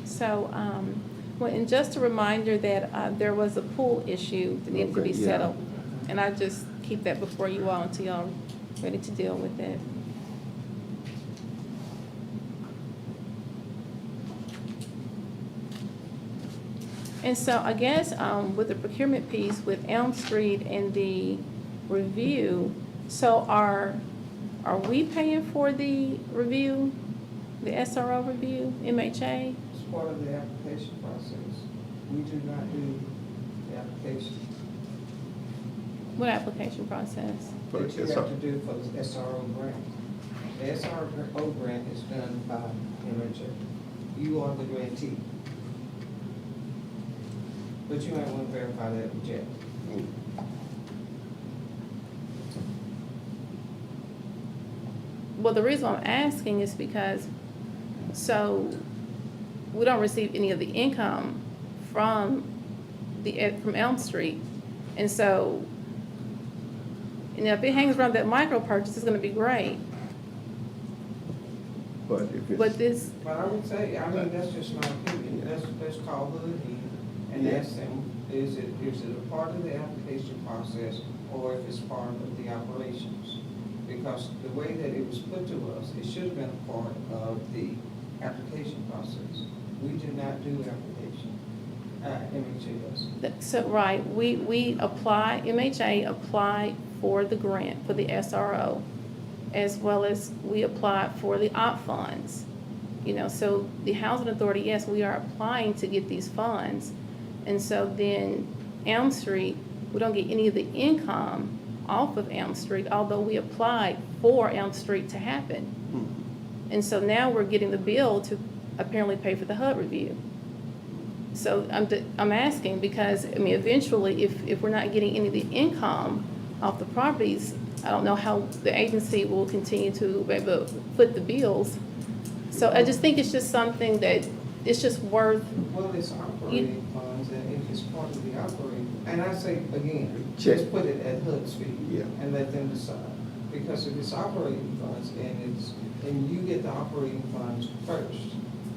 So, well, and just a reminder that there was a pool issue that needed to be Okay, yeah. settled. And I just keep that before you all until y'all ready to deal with it. And so I guess with the procurement piece with Elm Street and the review, so are we paying for the review, the SRO review, MHA? It's part of the application process. We do not do the application What application process? that you have to do for the SRO grant. The SRO grant is done by MHA. You are the grantee. But you might want to verify that with Jeff. Well, the reason I'm asking is because, so, we don't receive any of the income from from Elm Street. And so, you know, if it hangs around that micro purchase, it's gonna be great. but if it's. But this, But I would say, I mean, that's just my opinion, let's call Hood and Yeah. ask them, is it a part of the application process, or if it's part of the operations? Because the way that it was put to us, it should have been a part of the application process. We do not do application, MHA does. so, right, we apply, MHA applied for the grant, for the SRO, as well as we applied for the OP funds. You know, so the Housing Authority, yes, we are applying to get these funds. And so then Elm Street, we don't get any of the income off of Elm Street, although we applied for Elm Street to happen. And so now we're getting the bill to apparently pay for the HUD review. So I'm asking because, I mean, eventually, if we're not getting any of the income off the properties, I don't know how the agency will continue to be able to foot the bills. So I just think it's just something that it's just worth, Well, it's operating funds, and if it's part of the operating, and I say, again, Check. just put it at HUD's feet. Yeah. And let them decide. Because if it's operating funds, and you get the operating funds first,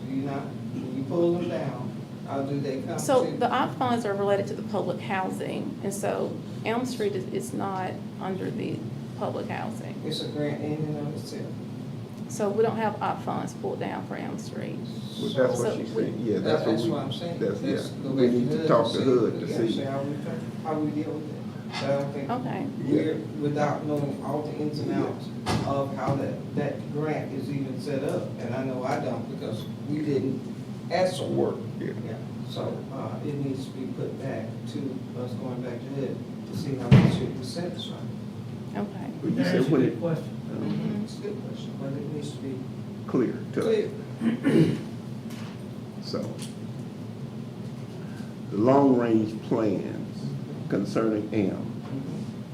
do you not, when you pull them down, how do they come to? so the OP funds are related to the public housing. And so Elm Street is not under the public housing. It's a grant in and of itself. So we don't have OP funds pulled down for Elm Street. Well, that's So what she we- said, yeah, that's what we. I'm saying. That's, yeah, Let's go we back need to HUD talk to HUD to yeah, see. how we deal with it. But I don't think Okay. we're, without knowing all the ins and outs of how that grant is even set up, and I know I don't, because we didn't ask for Work, yeah. Yeah, so, it needs to be put back to us going back to HUD to see how much it was satisfied. Okay. But you That's said a when good it, question. Mhm. It's a good question, but it needs to be clear to us. clear. So, the long-range plans concerning AM,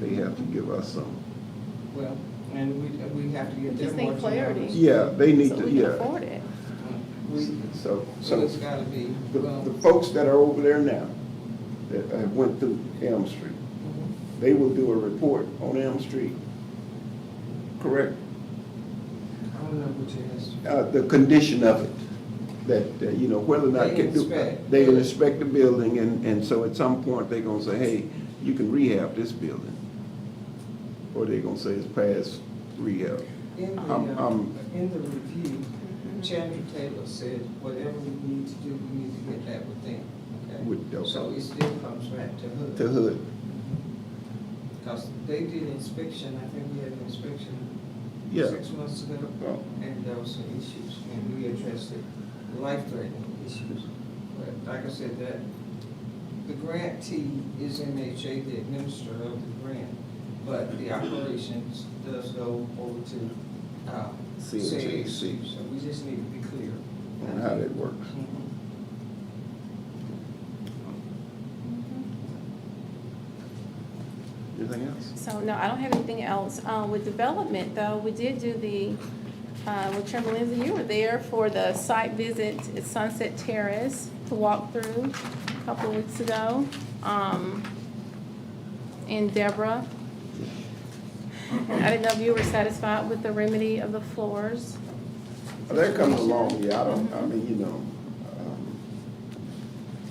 they have to give us some. Well, and we have to get Just them need more. clarity. Yeah, they need So to, we can yeah. afford it. So it's gotta be, well. the folks that are over there now, that have went through Elm Street, they will do a report on Elm Street, correct? I don't know what you asked. The condition of it, that, you know, whether or not. They inspect. They will inspect the building, and so at some point, they're gonna say, hey, you can rehab this building. Or they're gonna say it's past rehab. In the review, Chairman Taylor said, whatever we need to do, we need to get that with them, okay? So it still comes back to Hood. To Hood. Because they did inspection, I think we had an inspection Yeah. 6 months ago, Oh. and there were some issues, and we addressed it, life-threatening issues. But like I said, that, the grantee is MHA, the administrator of the grant, but the operations does go over to, CHAC. So we just need to be clear. On how that works. Mhm. Anything else? So, no, I don't have anything else. With development, though, we did do the, with Chairman Lindsay, you were there for the site visit at Sunset Terrace to walk through a couple of weeks ago. And Deborah, I didn't know if you were satisfied with the remedy of the floors. They're coming along, yeah, I mean, you know,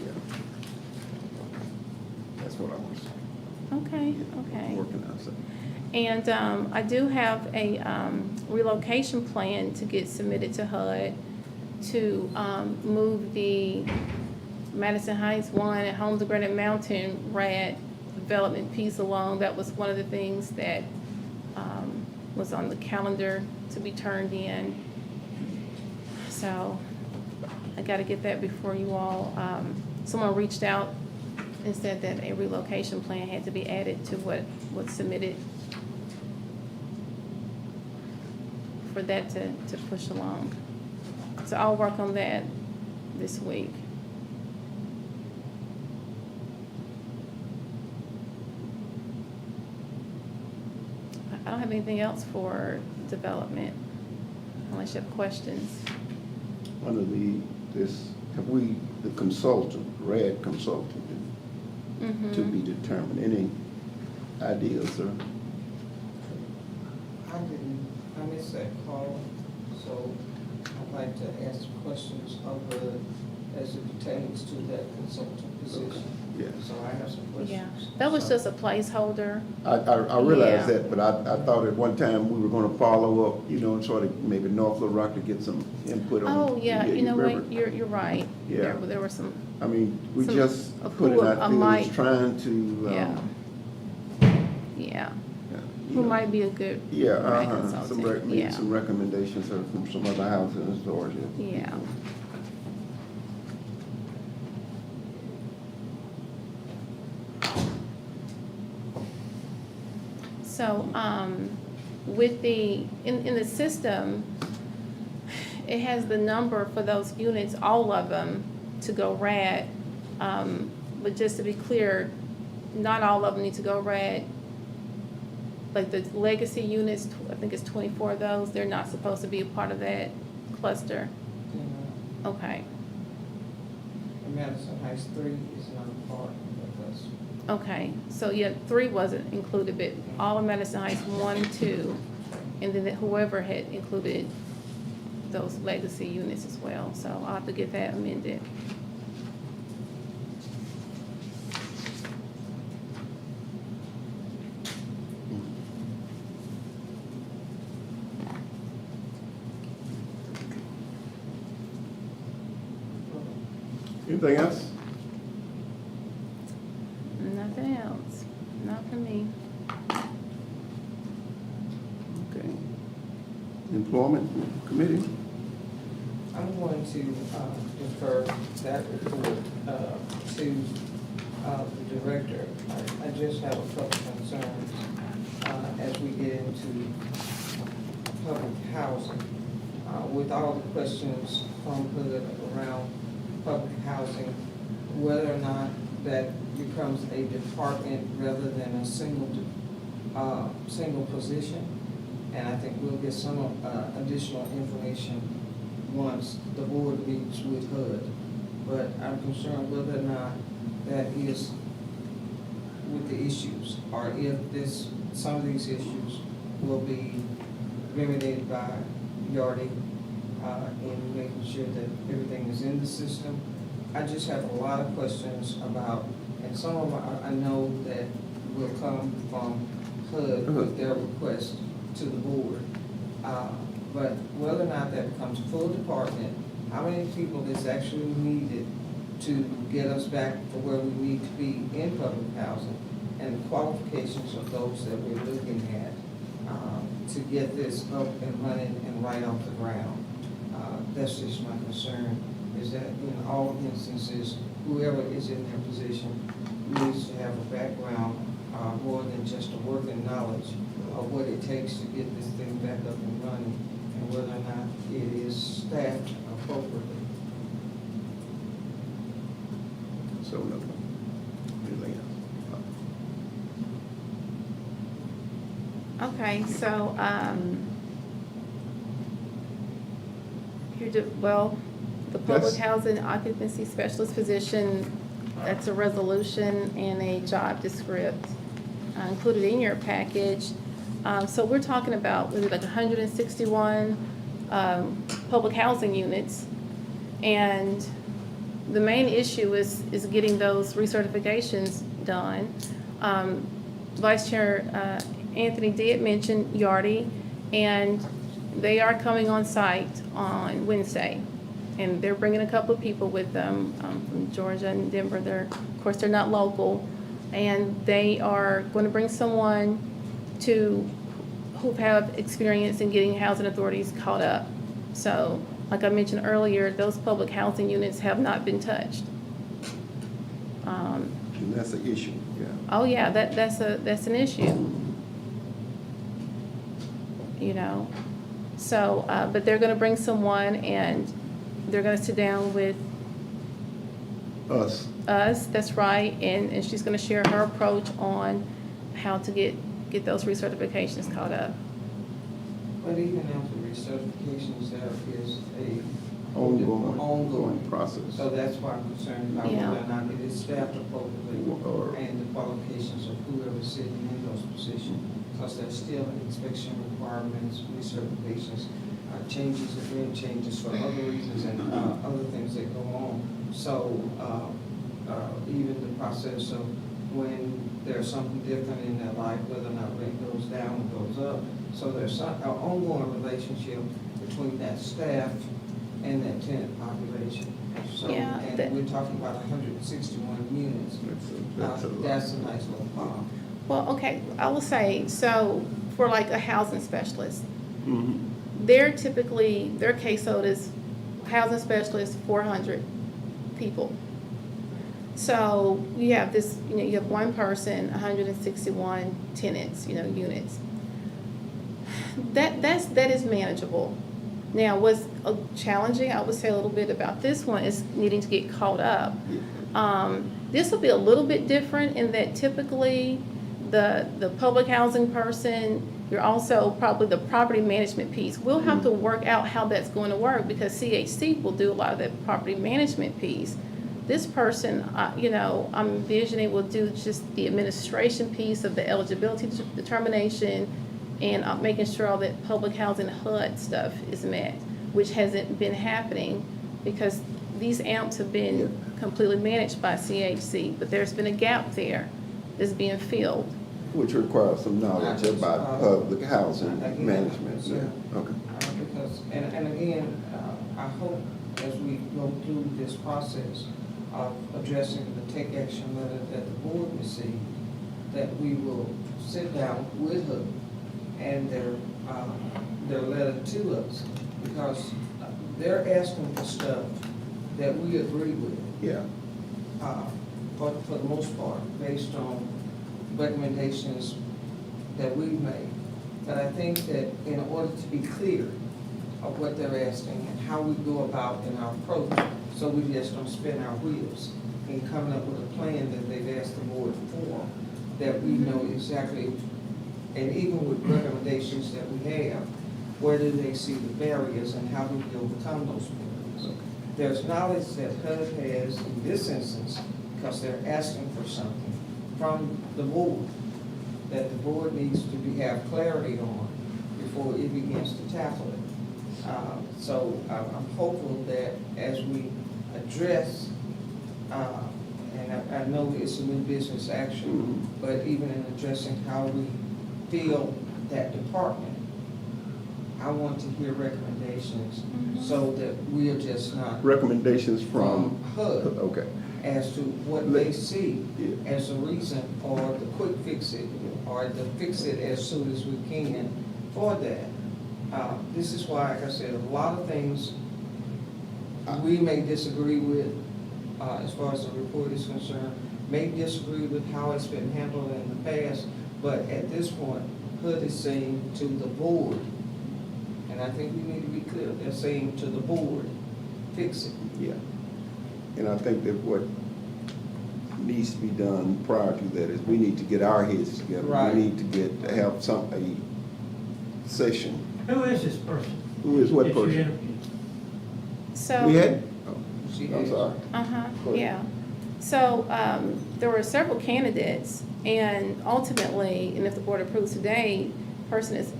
yeah. That's what I was Okay, okay. working on, so. And I do have a relocation plan to get submitted to HUD to move the Madison Heights 1 and Homes of Granite Mountain RAD development piece along. That was one of the things that was on the calendar to be turned in. So I got to get that before you all. Someone reached out and said that a relocation plan had to be added to what was submitted for that to push along. So I'll work on that this week. I don't have anything else for development, unless you have questions. Under have we, the consultant, RAD consultant, to be determined, any ideas, or? I missed that call, so I'd like to ask questions of the, as it pertains to that consultant position. Yeah. So I have some questions. Yeah, that was just a placeholder. I realize Yeah. that, but I thought at one time we were gonna follow up, you know, and sort of maybe North Little Rock to get some input on. Oh, yeah, you know remember? what, you're right. Yeah. There were some, I mean, we some just of put it who out might- there, trying to, yeah. you Who know, might be a good yeah, RAD some consultant. maybe Yeah. some recommendations from some other housing authorities. Yeah. So, with the, in the system, it has the number for those units, all of them, to go RAD. But just to be clear, not all of them need to go RAD. Like the legacy units, I think it's 24 of those, they're not supposed to be a part of that cluster. Okay, And Madison Heights 3 is not a part of us. okay. So, yeah, 3 wasn't included, but all of Madison Heights 1 and 2, and then whoever had included those legacy units as well. So I'll have to get that amended. Anything else? Nothing else, not for me. Okay. Employment Committee? I'm going to defer that report to the director. I just have a couple concerns as we get into public housing. With all the questions from Hood around public housing, whether or not that becomes a department rather than a single position. And I think we'll get some additional information once the board meets with HUD. But I'm concerned whether or not that is with the issues, or if some of these issues will be remedied by Yardi, in making sure that everything is in the system. I just have a lot of questions about, and some of them I know that will come from HUD with their request to the board. But whether or not that becomes a full department, how many people is actually needed to get us back to where we need to be in public housing, and the qualifications of those that we're looking at to get this up and running and right off the ground. That's just my concern, is that in all instances, whoever is in their position needs to have a background more than just a working knowledge of what it takes to get this thing back up and running, and whether or not it is staffed appropriately. So, no. Anything else? Okay, so, the public That's- housing occupancy specialist position, that's a resolution and a job description included in your package. So we're talking about, was it like 161 public housing units? And the main issue is getting those recertifications done. Vice Chair Anthony did mention Yardi, and they are coming on site on Wednesday. And they're bringing a couple of people with them from Georgia and Denver. Of course, they're not local. And they are going to bring someone who have experience in getting housing authorities caught up. So, like I mentioned earlier, those public housing units have not been touched. And that's an issue, yeah. Oh, yeah, that's an issue. You know, so, but they're gonna bring someone, and they're gonna sit down with Us, that's right, and she's gonna share her approach on how to get those recertifications caught up. But even after recertifications, there is a ongoing process. So that's why I'm concerned about Yeah. whether or not it is staffed appropriately Or- and the qualifications of whoever's sitting in those positions. Because there's still inspection requirements, recertifications, changes, agreement changes for other reasons and other things that go on. So even the process of when there's something different in their life, whether or not rent goes down or goes up. So there's an ongoing relationship between that staff and that tenant population. So, Yeah, and we're talking about 161 units. That's a lot. That's a nice little bomb. Well, okay, I will say, so for like a housing specialist, Mhm. their caseload is housing specialist, 400 people. So you have this, you have one person, 161 tenants, units. That is manageable. Now, what's challenging, I would say a little bit about this one, is needing to get caught up. This will be a little bit different in that typically the public housing person, you're also probably the property management piece. We'll have to work out how that's going to work, because CHC will do a lot of that property management piece. This person, I'm envisioning will do just the administration piece of the eligibility determination and making sure all that public housing HUD stuff is met, which hasn't been happening because these AMPs have been completely managed by CHC, but there's been a gap there that's being filled. Which requires some knowledge about public housing Again, management, yeah, okay. Because, and again, I hope as we go through this process of addressing the take action letter that the board received, that we will sit down with her and their letter to us, because they're asking for stuff that we agree with, Yeah, for the most part, based on recommendations that we've made. But I think that in order to be clear of what they're asking and how we go about in our approach, so we just don't spin our wheels in coming up with a plan that they've asked the board for, that we know exactly, and even with recommendations that we have, where do they see the barriers and how do we overcome those barriers? There's knowledge that HUD has in this instance, because they're asking for something from the board, that the board needs to have clarity on before it begins to tackle it. So I'm hopeful that as we address, and I know it's a new business action, but even in addressing how we feel that department, I want to hear recommendations so that we are just not Recommendations from from, HUD okay. as to what they see Yeah. as a reason or the quick fix it or the fix it as soon as we can for that. This is why, like I said, a lot of things we may disagree with as far as the report is concerned, may disagree with how it's been handled in the past, but at this point, HUD is saying to the board, and I think we need to be clear, they're saying to the board, fix it. Yeah. And I think that what needs to be done prior to that is we need to get our heads together. Right. We need to have a session. Who is this person? Who is what that you person? interviewed? So. We had, oh, She I'm has- sorry. Uh-huh, Go ahead. yeah. So, there were several candidates, and ultimately, and if the board approves today, person is,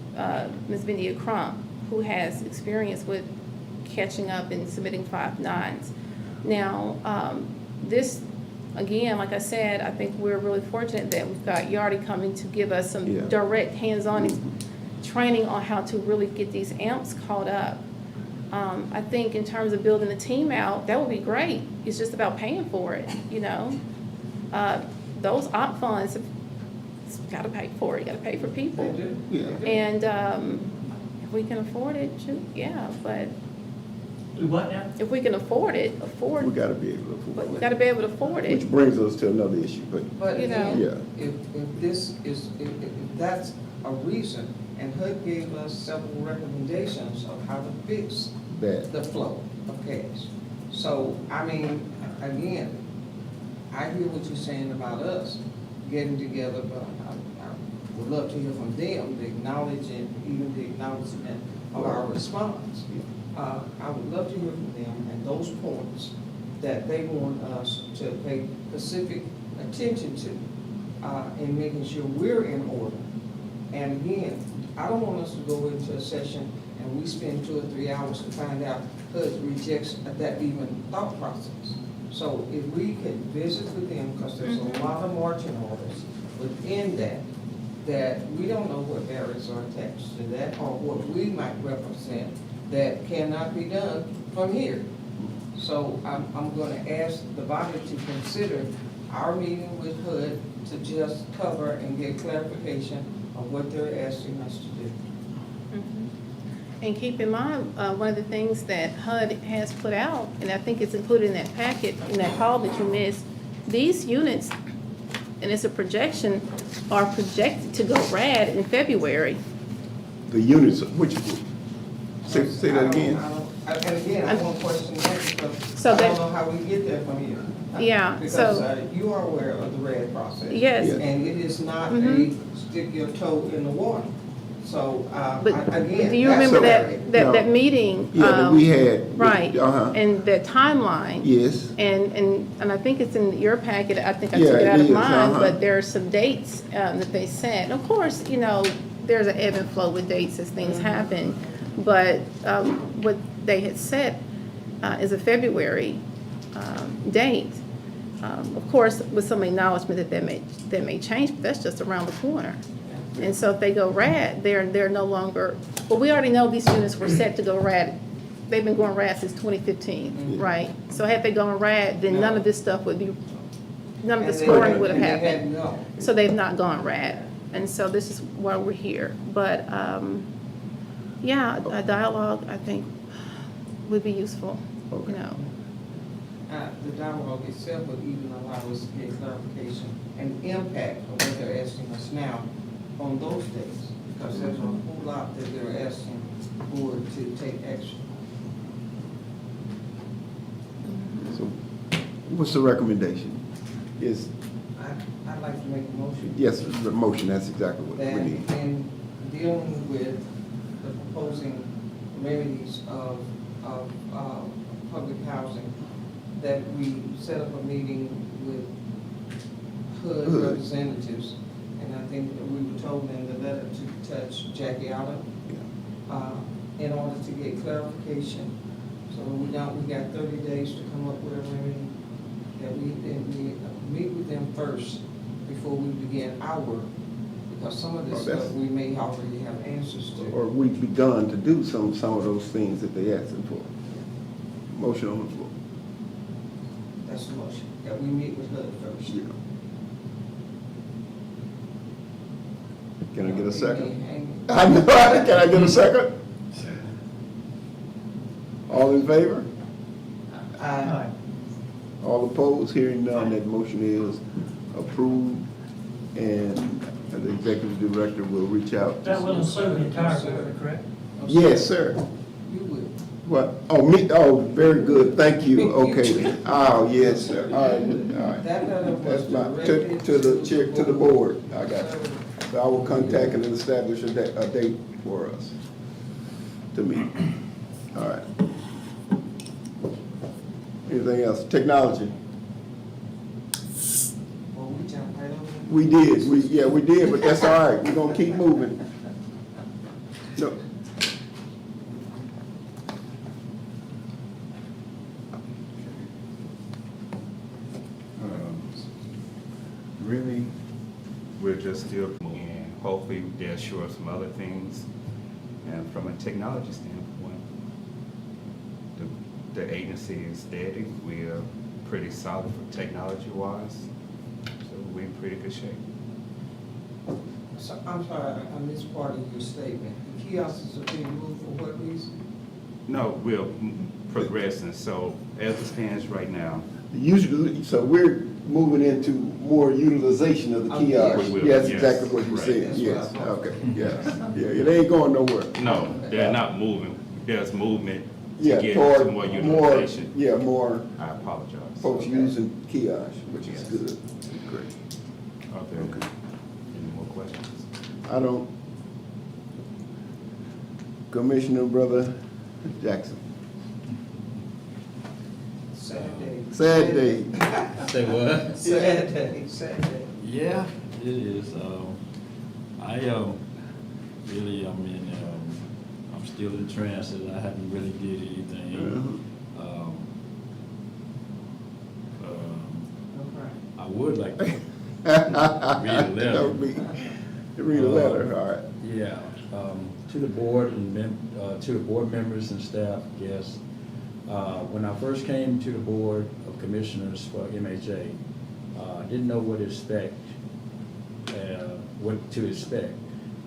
Ms. Vindia Crump, who has experience with catching up and submitting 5.9s. Now, this, again, like I said, I think we're really fortunate that we've got Yardi coming to give us some Yeah. direct, hands-on training on how to really get these amps caught up. I think in terms of building the team out, that would be great. It's just about paying for it, you know? Those op funds, gotta pay for it, gotta pay for They people. do. Yeah. They do. And, if we can afford it, shoot, yeah, but Do what now? if we can afford it, We gotta be able to but afford we it. gotta be able to afford Which it. brings us to another issue, but But You know. again, Yeah. if this is, if that's a reason, and HUD gave us several recommendations of how to fix that, the flow of cash. So, I mean, again, I hear what you're saying about us getting together, but I would love to hear from them, the acknowledgement, even the acknowledgement of our response. I would love to hear from them and those points that they want us to pay specific attention to in making sure we're in order. And again, I don't want us to go into a session and we spend 2 or 3 hours to find out HUD rejects that even thought process. So if we could visit with them, because there's a lot of marching orders within that we don't know what barriers are attached to that or what we might represent that cannot be done from here. So I'm gonna ask the body to consider our meeting with HUD to just cover and get clarification of what they're asking us to do. Mhm. And keep in mind, one of the things that HUD has put out, and I think it's included in that packet, in that call that you missed, these units, and it's a projection, are projected to go RAD in February. the units, which, say that again? And again, I won't question that because So I that- don't know how we get there from here. Yeah, Because so- you are aware of the RAD process. Yes. Yeah. And it is not a Mhm. stick your toe in the water. So, But again. do you that's remember a- that meeting? Yeah, that we had. Right, Uh-huh, and the timeline. yes, And I think it's in your packet, I think I Yeah, took it it out of is, mine, uh-huh. but there are some dates that they set. Of course, you know, there's an ebb and flow with dates as things happen, but what they had set is a February date. Of course, with some acknowledgement that may change, but that's just around the corner. And so if they go RAD, they're no longer, well, we already know these units were set to go RAD. They've been going RAD since 2015, right? So had they gone RAD, then none of this stuff would be, none of the And they- scoring would have and they happened. hadn't gone. So they've not gone RAD. And so this is why we're here. But, yeah, a dialogue, I think, would be useful, you know. The dialogue itself would even allow us to get clarification and impact of what they're asking us now on those days. Because there's a whole lot that they're asking the board to take action. so what's the recommendation? Is, I'd like to make a motion. yes, the motion, that's exactly what That we need. in dealing with the proposing remedies of public housing, that we set up a meeting with HUD Hood. representatives, and I think that we were told in the letter to touch Jackie Allen, in order to get clarification. So we got 30 days to come up with a remedy, that we meet with them first before we begin our work, because some of this Oh, that's- stuff we may already have answers to. Or we've begun to do some of those things that they asking for. Motion on the floor. That's the motion, that we meet with HUD first. Yeah. Can I get a second? I know, can I get a second? All in favor? Aye. All opposed? Hearing none, that motion is approved, and the executive director will reach out. That will include the entire board, correct? Yes, sir. You would. What? Oh, me, oh, very good, thank you, okay. Oh, yes, sir, all right, all right. That letter was That's my, directed to the chair, to the board, I got you. So I will contact and establish a date for us to meet. All right. Anything else? Technology? Well, we jumped right over. We did, we did, but that's all right, we're gonna keep moving. No. Really, we're just still moving. Hopefully, they'll show us some other things. And from a technology standpoint, the agency is steady. We are pretty solid for technology-wise, so we're in pretty good shape. So, I'm sorry, I missed part of your statement. The kiosks are being moved for what reason? No, we're progressing. So as it stands right now, Usually, so we're moving into more utilization of the Oh, kiosks. we will, That's yes. exactly what you Right. said, That's yes, what I thought. okay, yes. Yeah, it ain't going nowhere. no, they're not moving. There's movement to Yeah, get toward to more utilization. Yeah, more I apologize. folks using kiosks, which is Yes. good. Great. Are there Okay. any more questions? I don't. Commissioner Brother Jackson. Sad day. Sad day. Say what? Sad day, sad day. Yeah, it is. I really, I'm still in transit. I haven't really did anything. I would like to, Read a letter. Read a letter, all right. yeah, to the board and to the board members and staff, guests. When I first came to the Board of Commissioners for MHA, I didn't know what to expect.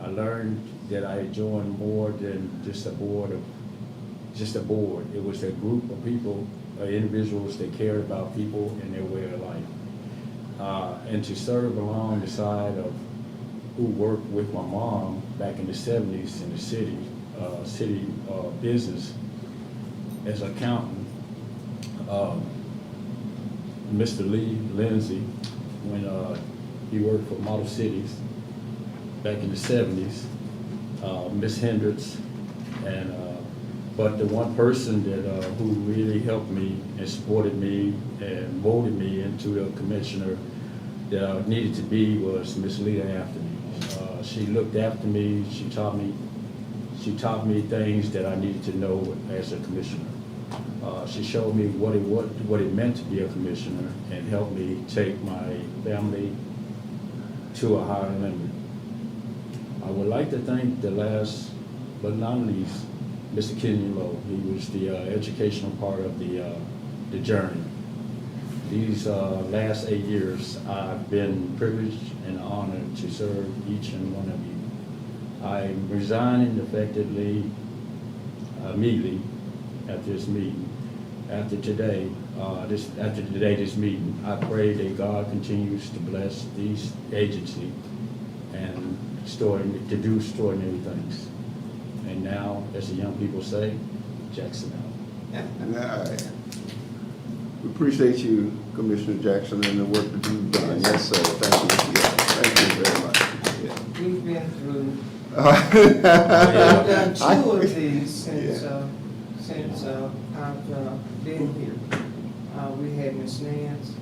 I learned that I had joined more than just a board. It was a group of people, individuals that cared about people and their way of life. And to serve along the side of who worked with my mom back in the 70s in the city business as an accountant. Mr. Lee Lindsay, when he worked for Model Cities back in the 70s, Miss Hendricks, and but the one person that who really helped me and supported me and molded me into a commissioner that I needed to be was Miss Lita Anthony. She looked after me. She taught me things that I needed to know as a commissioner. She showed me what it meant to be a commissioner and helped me take my family to a higher limit. I would like to thank the last, but not least, Mr. Kenyon Lowe. He was the educational part of the journey. These last 8 years, I've been privileged and honored to serve each and one of you. I'm resigning effectively immediately after this meeting. After this meeting, I pray that God continues to bless these agency and to do extraordinary things. And now, as the young people say, Jackson out. And we appreciate you, Commissioner Jackson, and the work that you've done. Yes, sir. Thank you. Yeah, thank you very much. Yeah. We've been through I've done I- two of these since, Yeah. I've been here. We had Ms. Nance,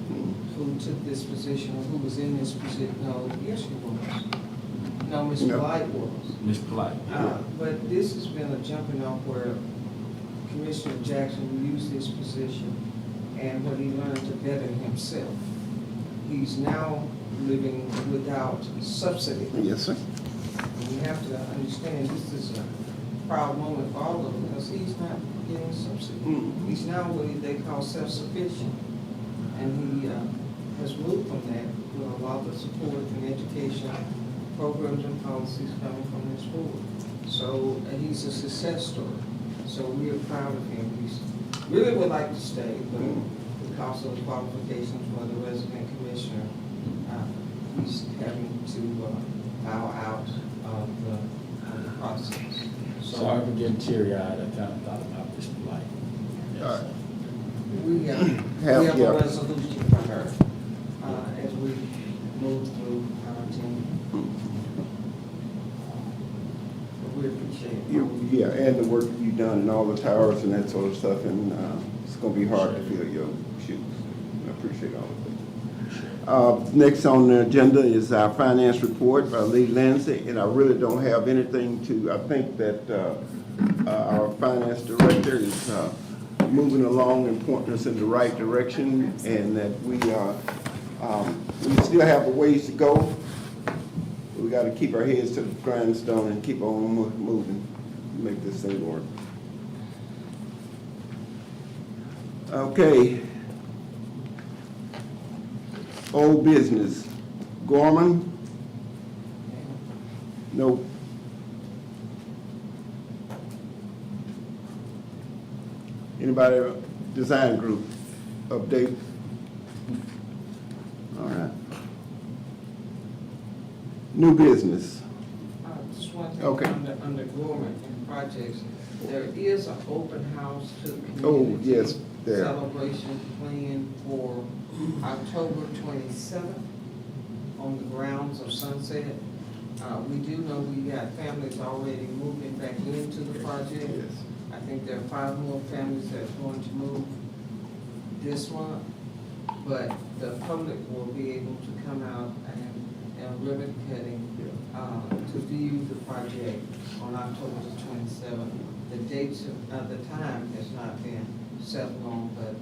who took this position, or who was in this position, no, yes, she was. No, Ms. No. Blight was. Ms. Polite. But this has been a jumping off where Commissioner Jackson used this position and what he learned to better himself. He's now living without subsidy. Yes, sir. And we have to understand this is a proud moment for all of us because he's not getting subsidy. Mm. He's now what they call self-sufficient. And he has moved from that with a lot of support and education programs and policies coming from this board. So he's a success story. So we are proud of him. He's really would like to stay, but because of the qualifications for the resident commissioner, he's having to bow out of the process. So Sorry for getting teary-eyed, I kind of thought about Ms. Polite. Yes, All right. sir. we have yeah. a resolution for her as we move through our team. But we appreciate it. Yeah, and the work you've done and all the towers and that sort of stuff, and it's gonna be hard to fill your shoes. I appreciate all of that. Next on the agenda is our finance report by Lee Lindsay, and I really don't have anything to, I think that our finance director is moving along and pointing us in the right direction, and that we still have a ways to go. We gotta keep our heads to the grindstone and keep on moving, make this thing work. Okay. Old business. Gorman? No. Anybody, design group, update? All right. New business. Just one thing, Okay. under Gorman and projects, there is an open house to the community. Oh, yes, there. Celebration planned for October 27th on the grounds of Sunset. We do know we got families already moving back into the project. Yes. I think there are 5 more families that are going to move this month, but the public will be able to come out and ribbon cutting to view the project on October the 27th. The dates, the time has not been set long, but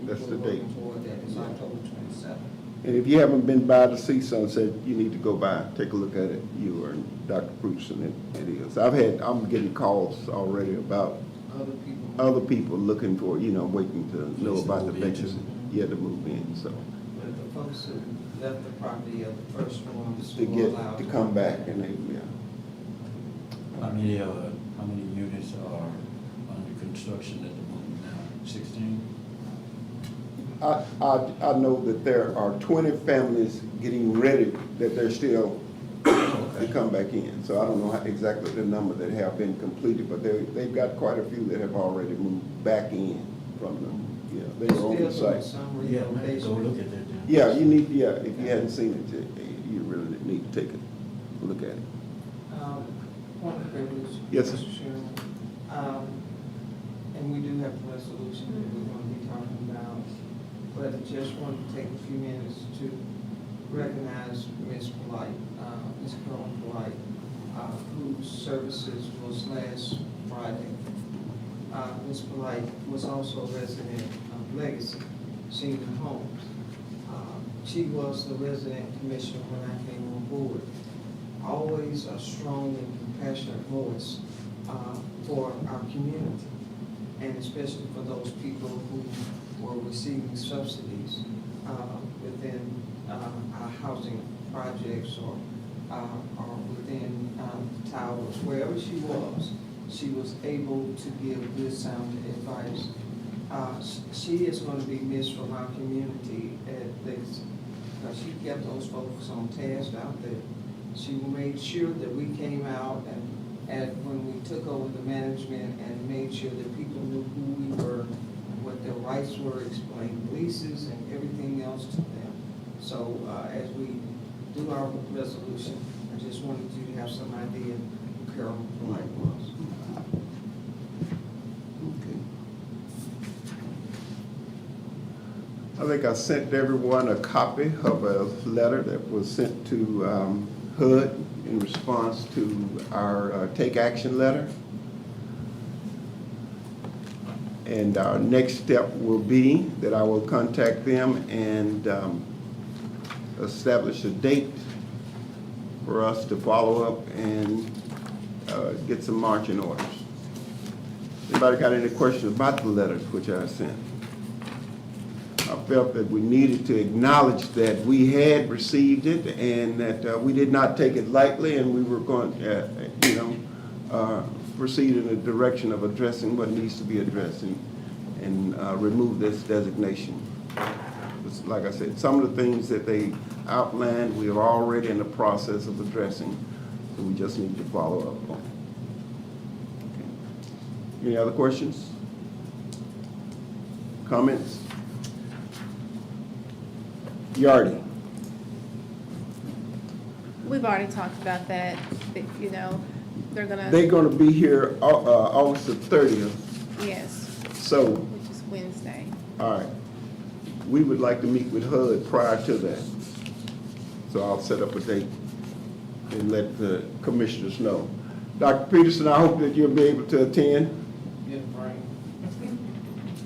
That's the we're date. working toward that. It's October 27th. And if you haven't been by to see Sunset, you need to go by, take a look at it, you or Dr. Proops, and it is. I'm getting calls already about other people looking for, waiting to know about the benches, to move in, so. But the folks who left the property of the first ones To were allowed to come back and they, How many units are under construction at the moment now? 16? I know that there are 20 families getting ready, that they're still to come back in. So I don't know exactly the number that have been completed, but they've got quite a few that have already moved back in from them. Yeah, they were on the Still doing site. some Yeah, maybe go look relocation. at that then. Yeah, if you hadn't seen it, you really need to take a look at it. Point of privilege. Yes, sir. Mr. Chairman. And we do have a resolution that we're going to be talking about, but I just want to take a few minutes to recognize Ms. Polite, Ms. Carol Polite, whose services was last Friday. Ms. Polite was also a resident of Legacy Senior Homes. She was the resident commissioner when I came on board. Always a strong and compassionate voice for our community, and especially for those people who were receiving subsidies within our housing projects or within towers, wherever she was able to give good sound advice. She is going to be missed from our community at Legacy, because she kept those folks on task out there. She made sure that we came out and when we took over the management and made sure that people knew who we were, what their rights were, explained leases and everything else to them. So as we do our resolution, I just wanted you to have some idea Carol Blank was. Okay. I think I sent everyone a copy of a letter that was sent to HUD in response to our Take Action letter. And our next step will be that I will contact them and establish a date for us to follow up and get some marching orders. Anybody got any questions about the letters which I sent? I felt that we needed to acknowledge that we had received it and that we did not take it lightly, and we were going, proceed in the direction of addressing what needs to be addressed and remove this designation. Just like I said, some of the things that they outlined, we are already in the process of addressing, so we just need to follow up on. Okay. Any other questions? Comments? Yardy. We've already talked about that, you know, they're They're gonna, gonna be here August the 30th, yes, so, which is Wednesday. all right. We would like to meet with HUD prior to that. So I'll set up a date and let the commissioners know. Dr. Peterson, I hope that you'll be able to attend. Yes, Frank.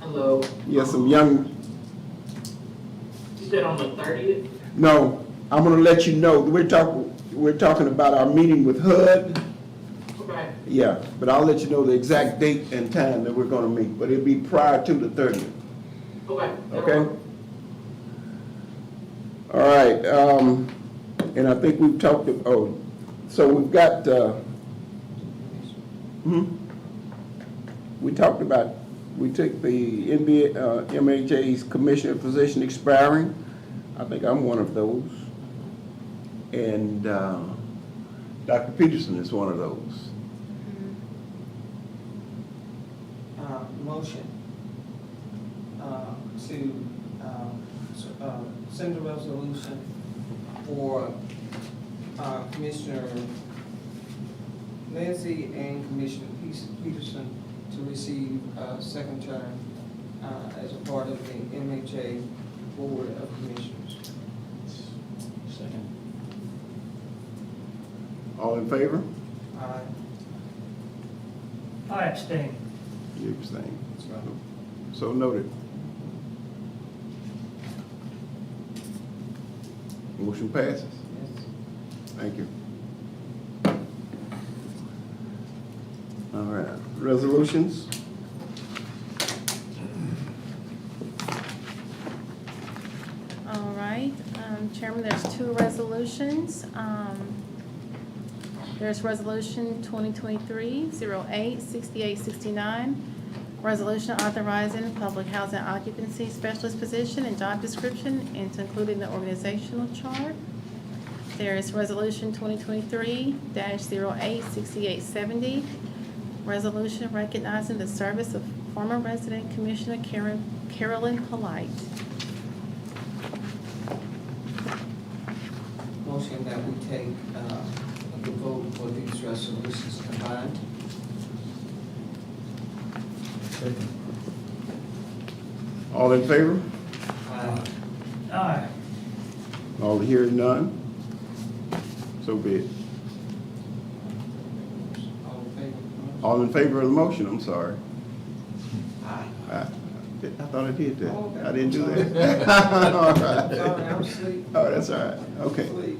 Hello. Yes, some young, You said on the 30th? no, I'm gonna let you know. We're talking about our meeting with HUD. Okay. Yeah, but I'll let you know the exact date and time that we're gonna meet, but it'll be prior to the 30th. Okay. Okay? All right, and I think we've talked, so we've got, we talked about, we took the MHA's commissioner position expiring. I think I'm one of those. And Dr. Peterson is one of those. Motion to send a resolution for Commissioner Lindsay and Commissioner Peterson to receive a second term as a part of the MHA Board of Commissioners. Second. All in favor? Aye. I abstain. You abstain. So noted. Motion passes. Yes. Thank you. All right, resolutions? All right, Chairman, there's two resolutions. There's Resolution 2023-08-6869, resolution authorizing public housing occupancy specialist position and job description and to including the organizational chart. There is Resolution 2023-08-6870, resolution recognizing the service of former resident Commissioner Carolyn Polite. Motion that we take the vote for these resolutions combined. Second. All in favor? Aye. Aye. All hearing none? So be it. All in favor? All in favor of the motion, I'm sorry. Aye. I thought I did that. Oh, I didn't do sorry. that. All right. Sorry, I'm asleep. Oh, that's all right. Okay. Asleep.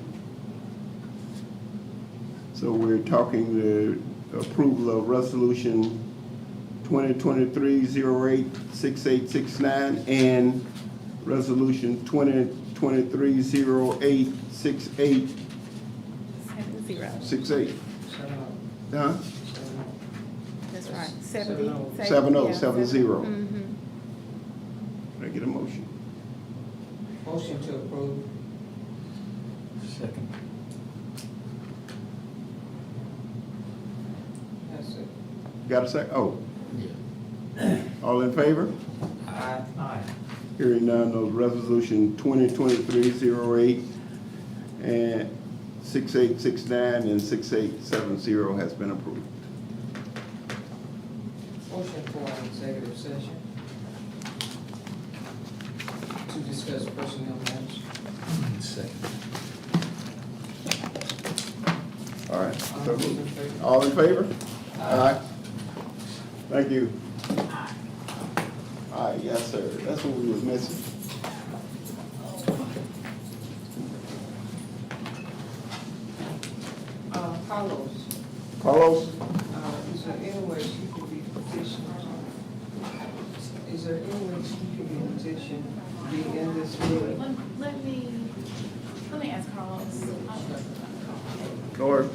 So we're talking the approval of resolution 2023-08-6869 and resolution 2023-08-6868. 70. 7-0. Huh? 7-0. That's right, 70. 70, Yeah, 70. Mhm. Can I get a motion? Motion to approve. Second. That's it. Got a second? Oh, Yeah. all in favor? Aye. Aye. Hearing none, those resolution 2023-08 and 6869 and 6870 has been approved. Motion for an executive session to discuss personnel matters. Second. All right. All So those in moved. favor? All in favor? Aye. Thank you. Aye, yes, sir. That's what we was missing. Carlos, Carlos? is there any way she could be petitioned? Is there any way she could be petitioned, be in this building? Let me ask Carlos. Lord.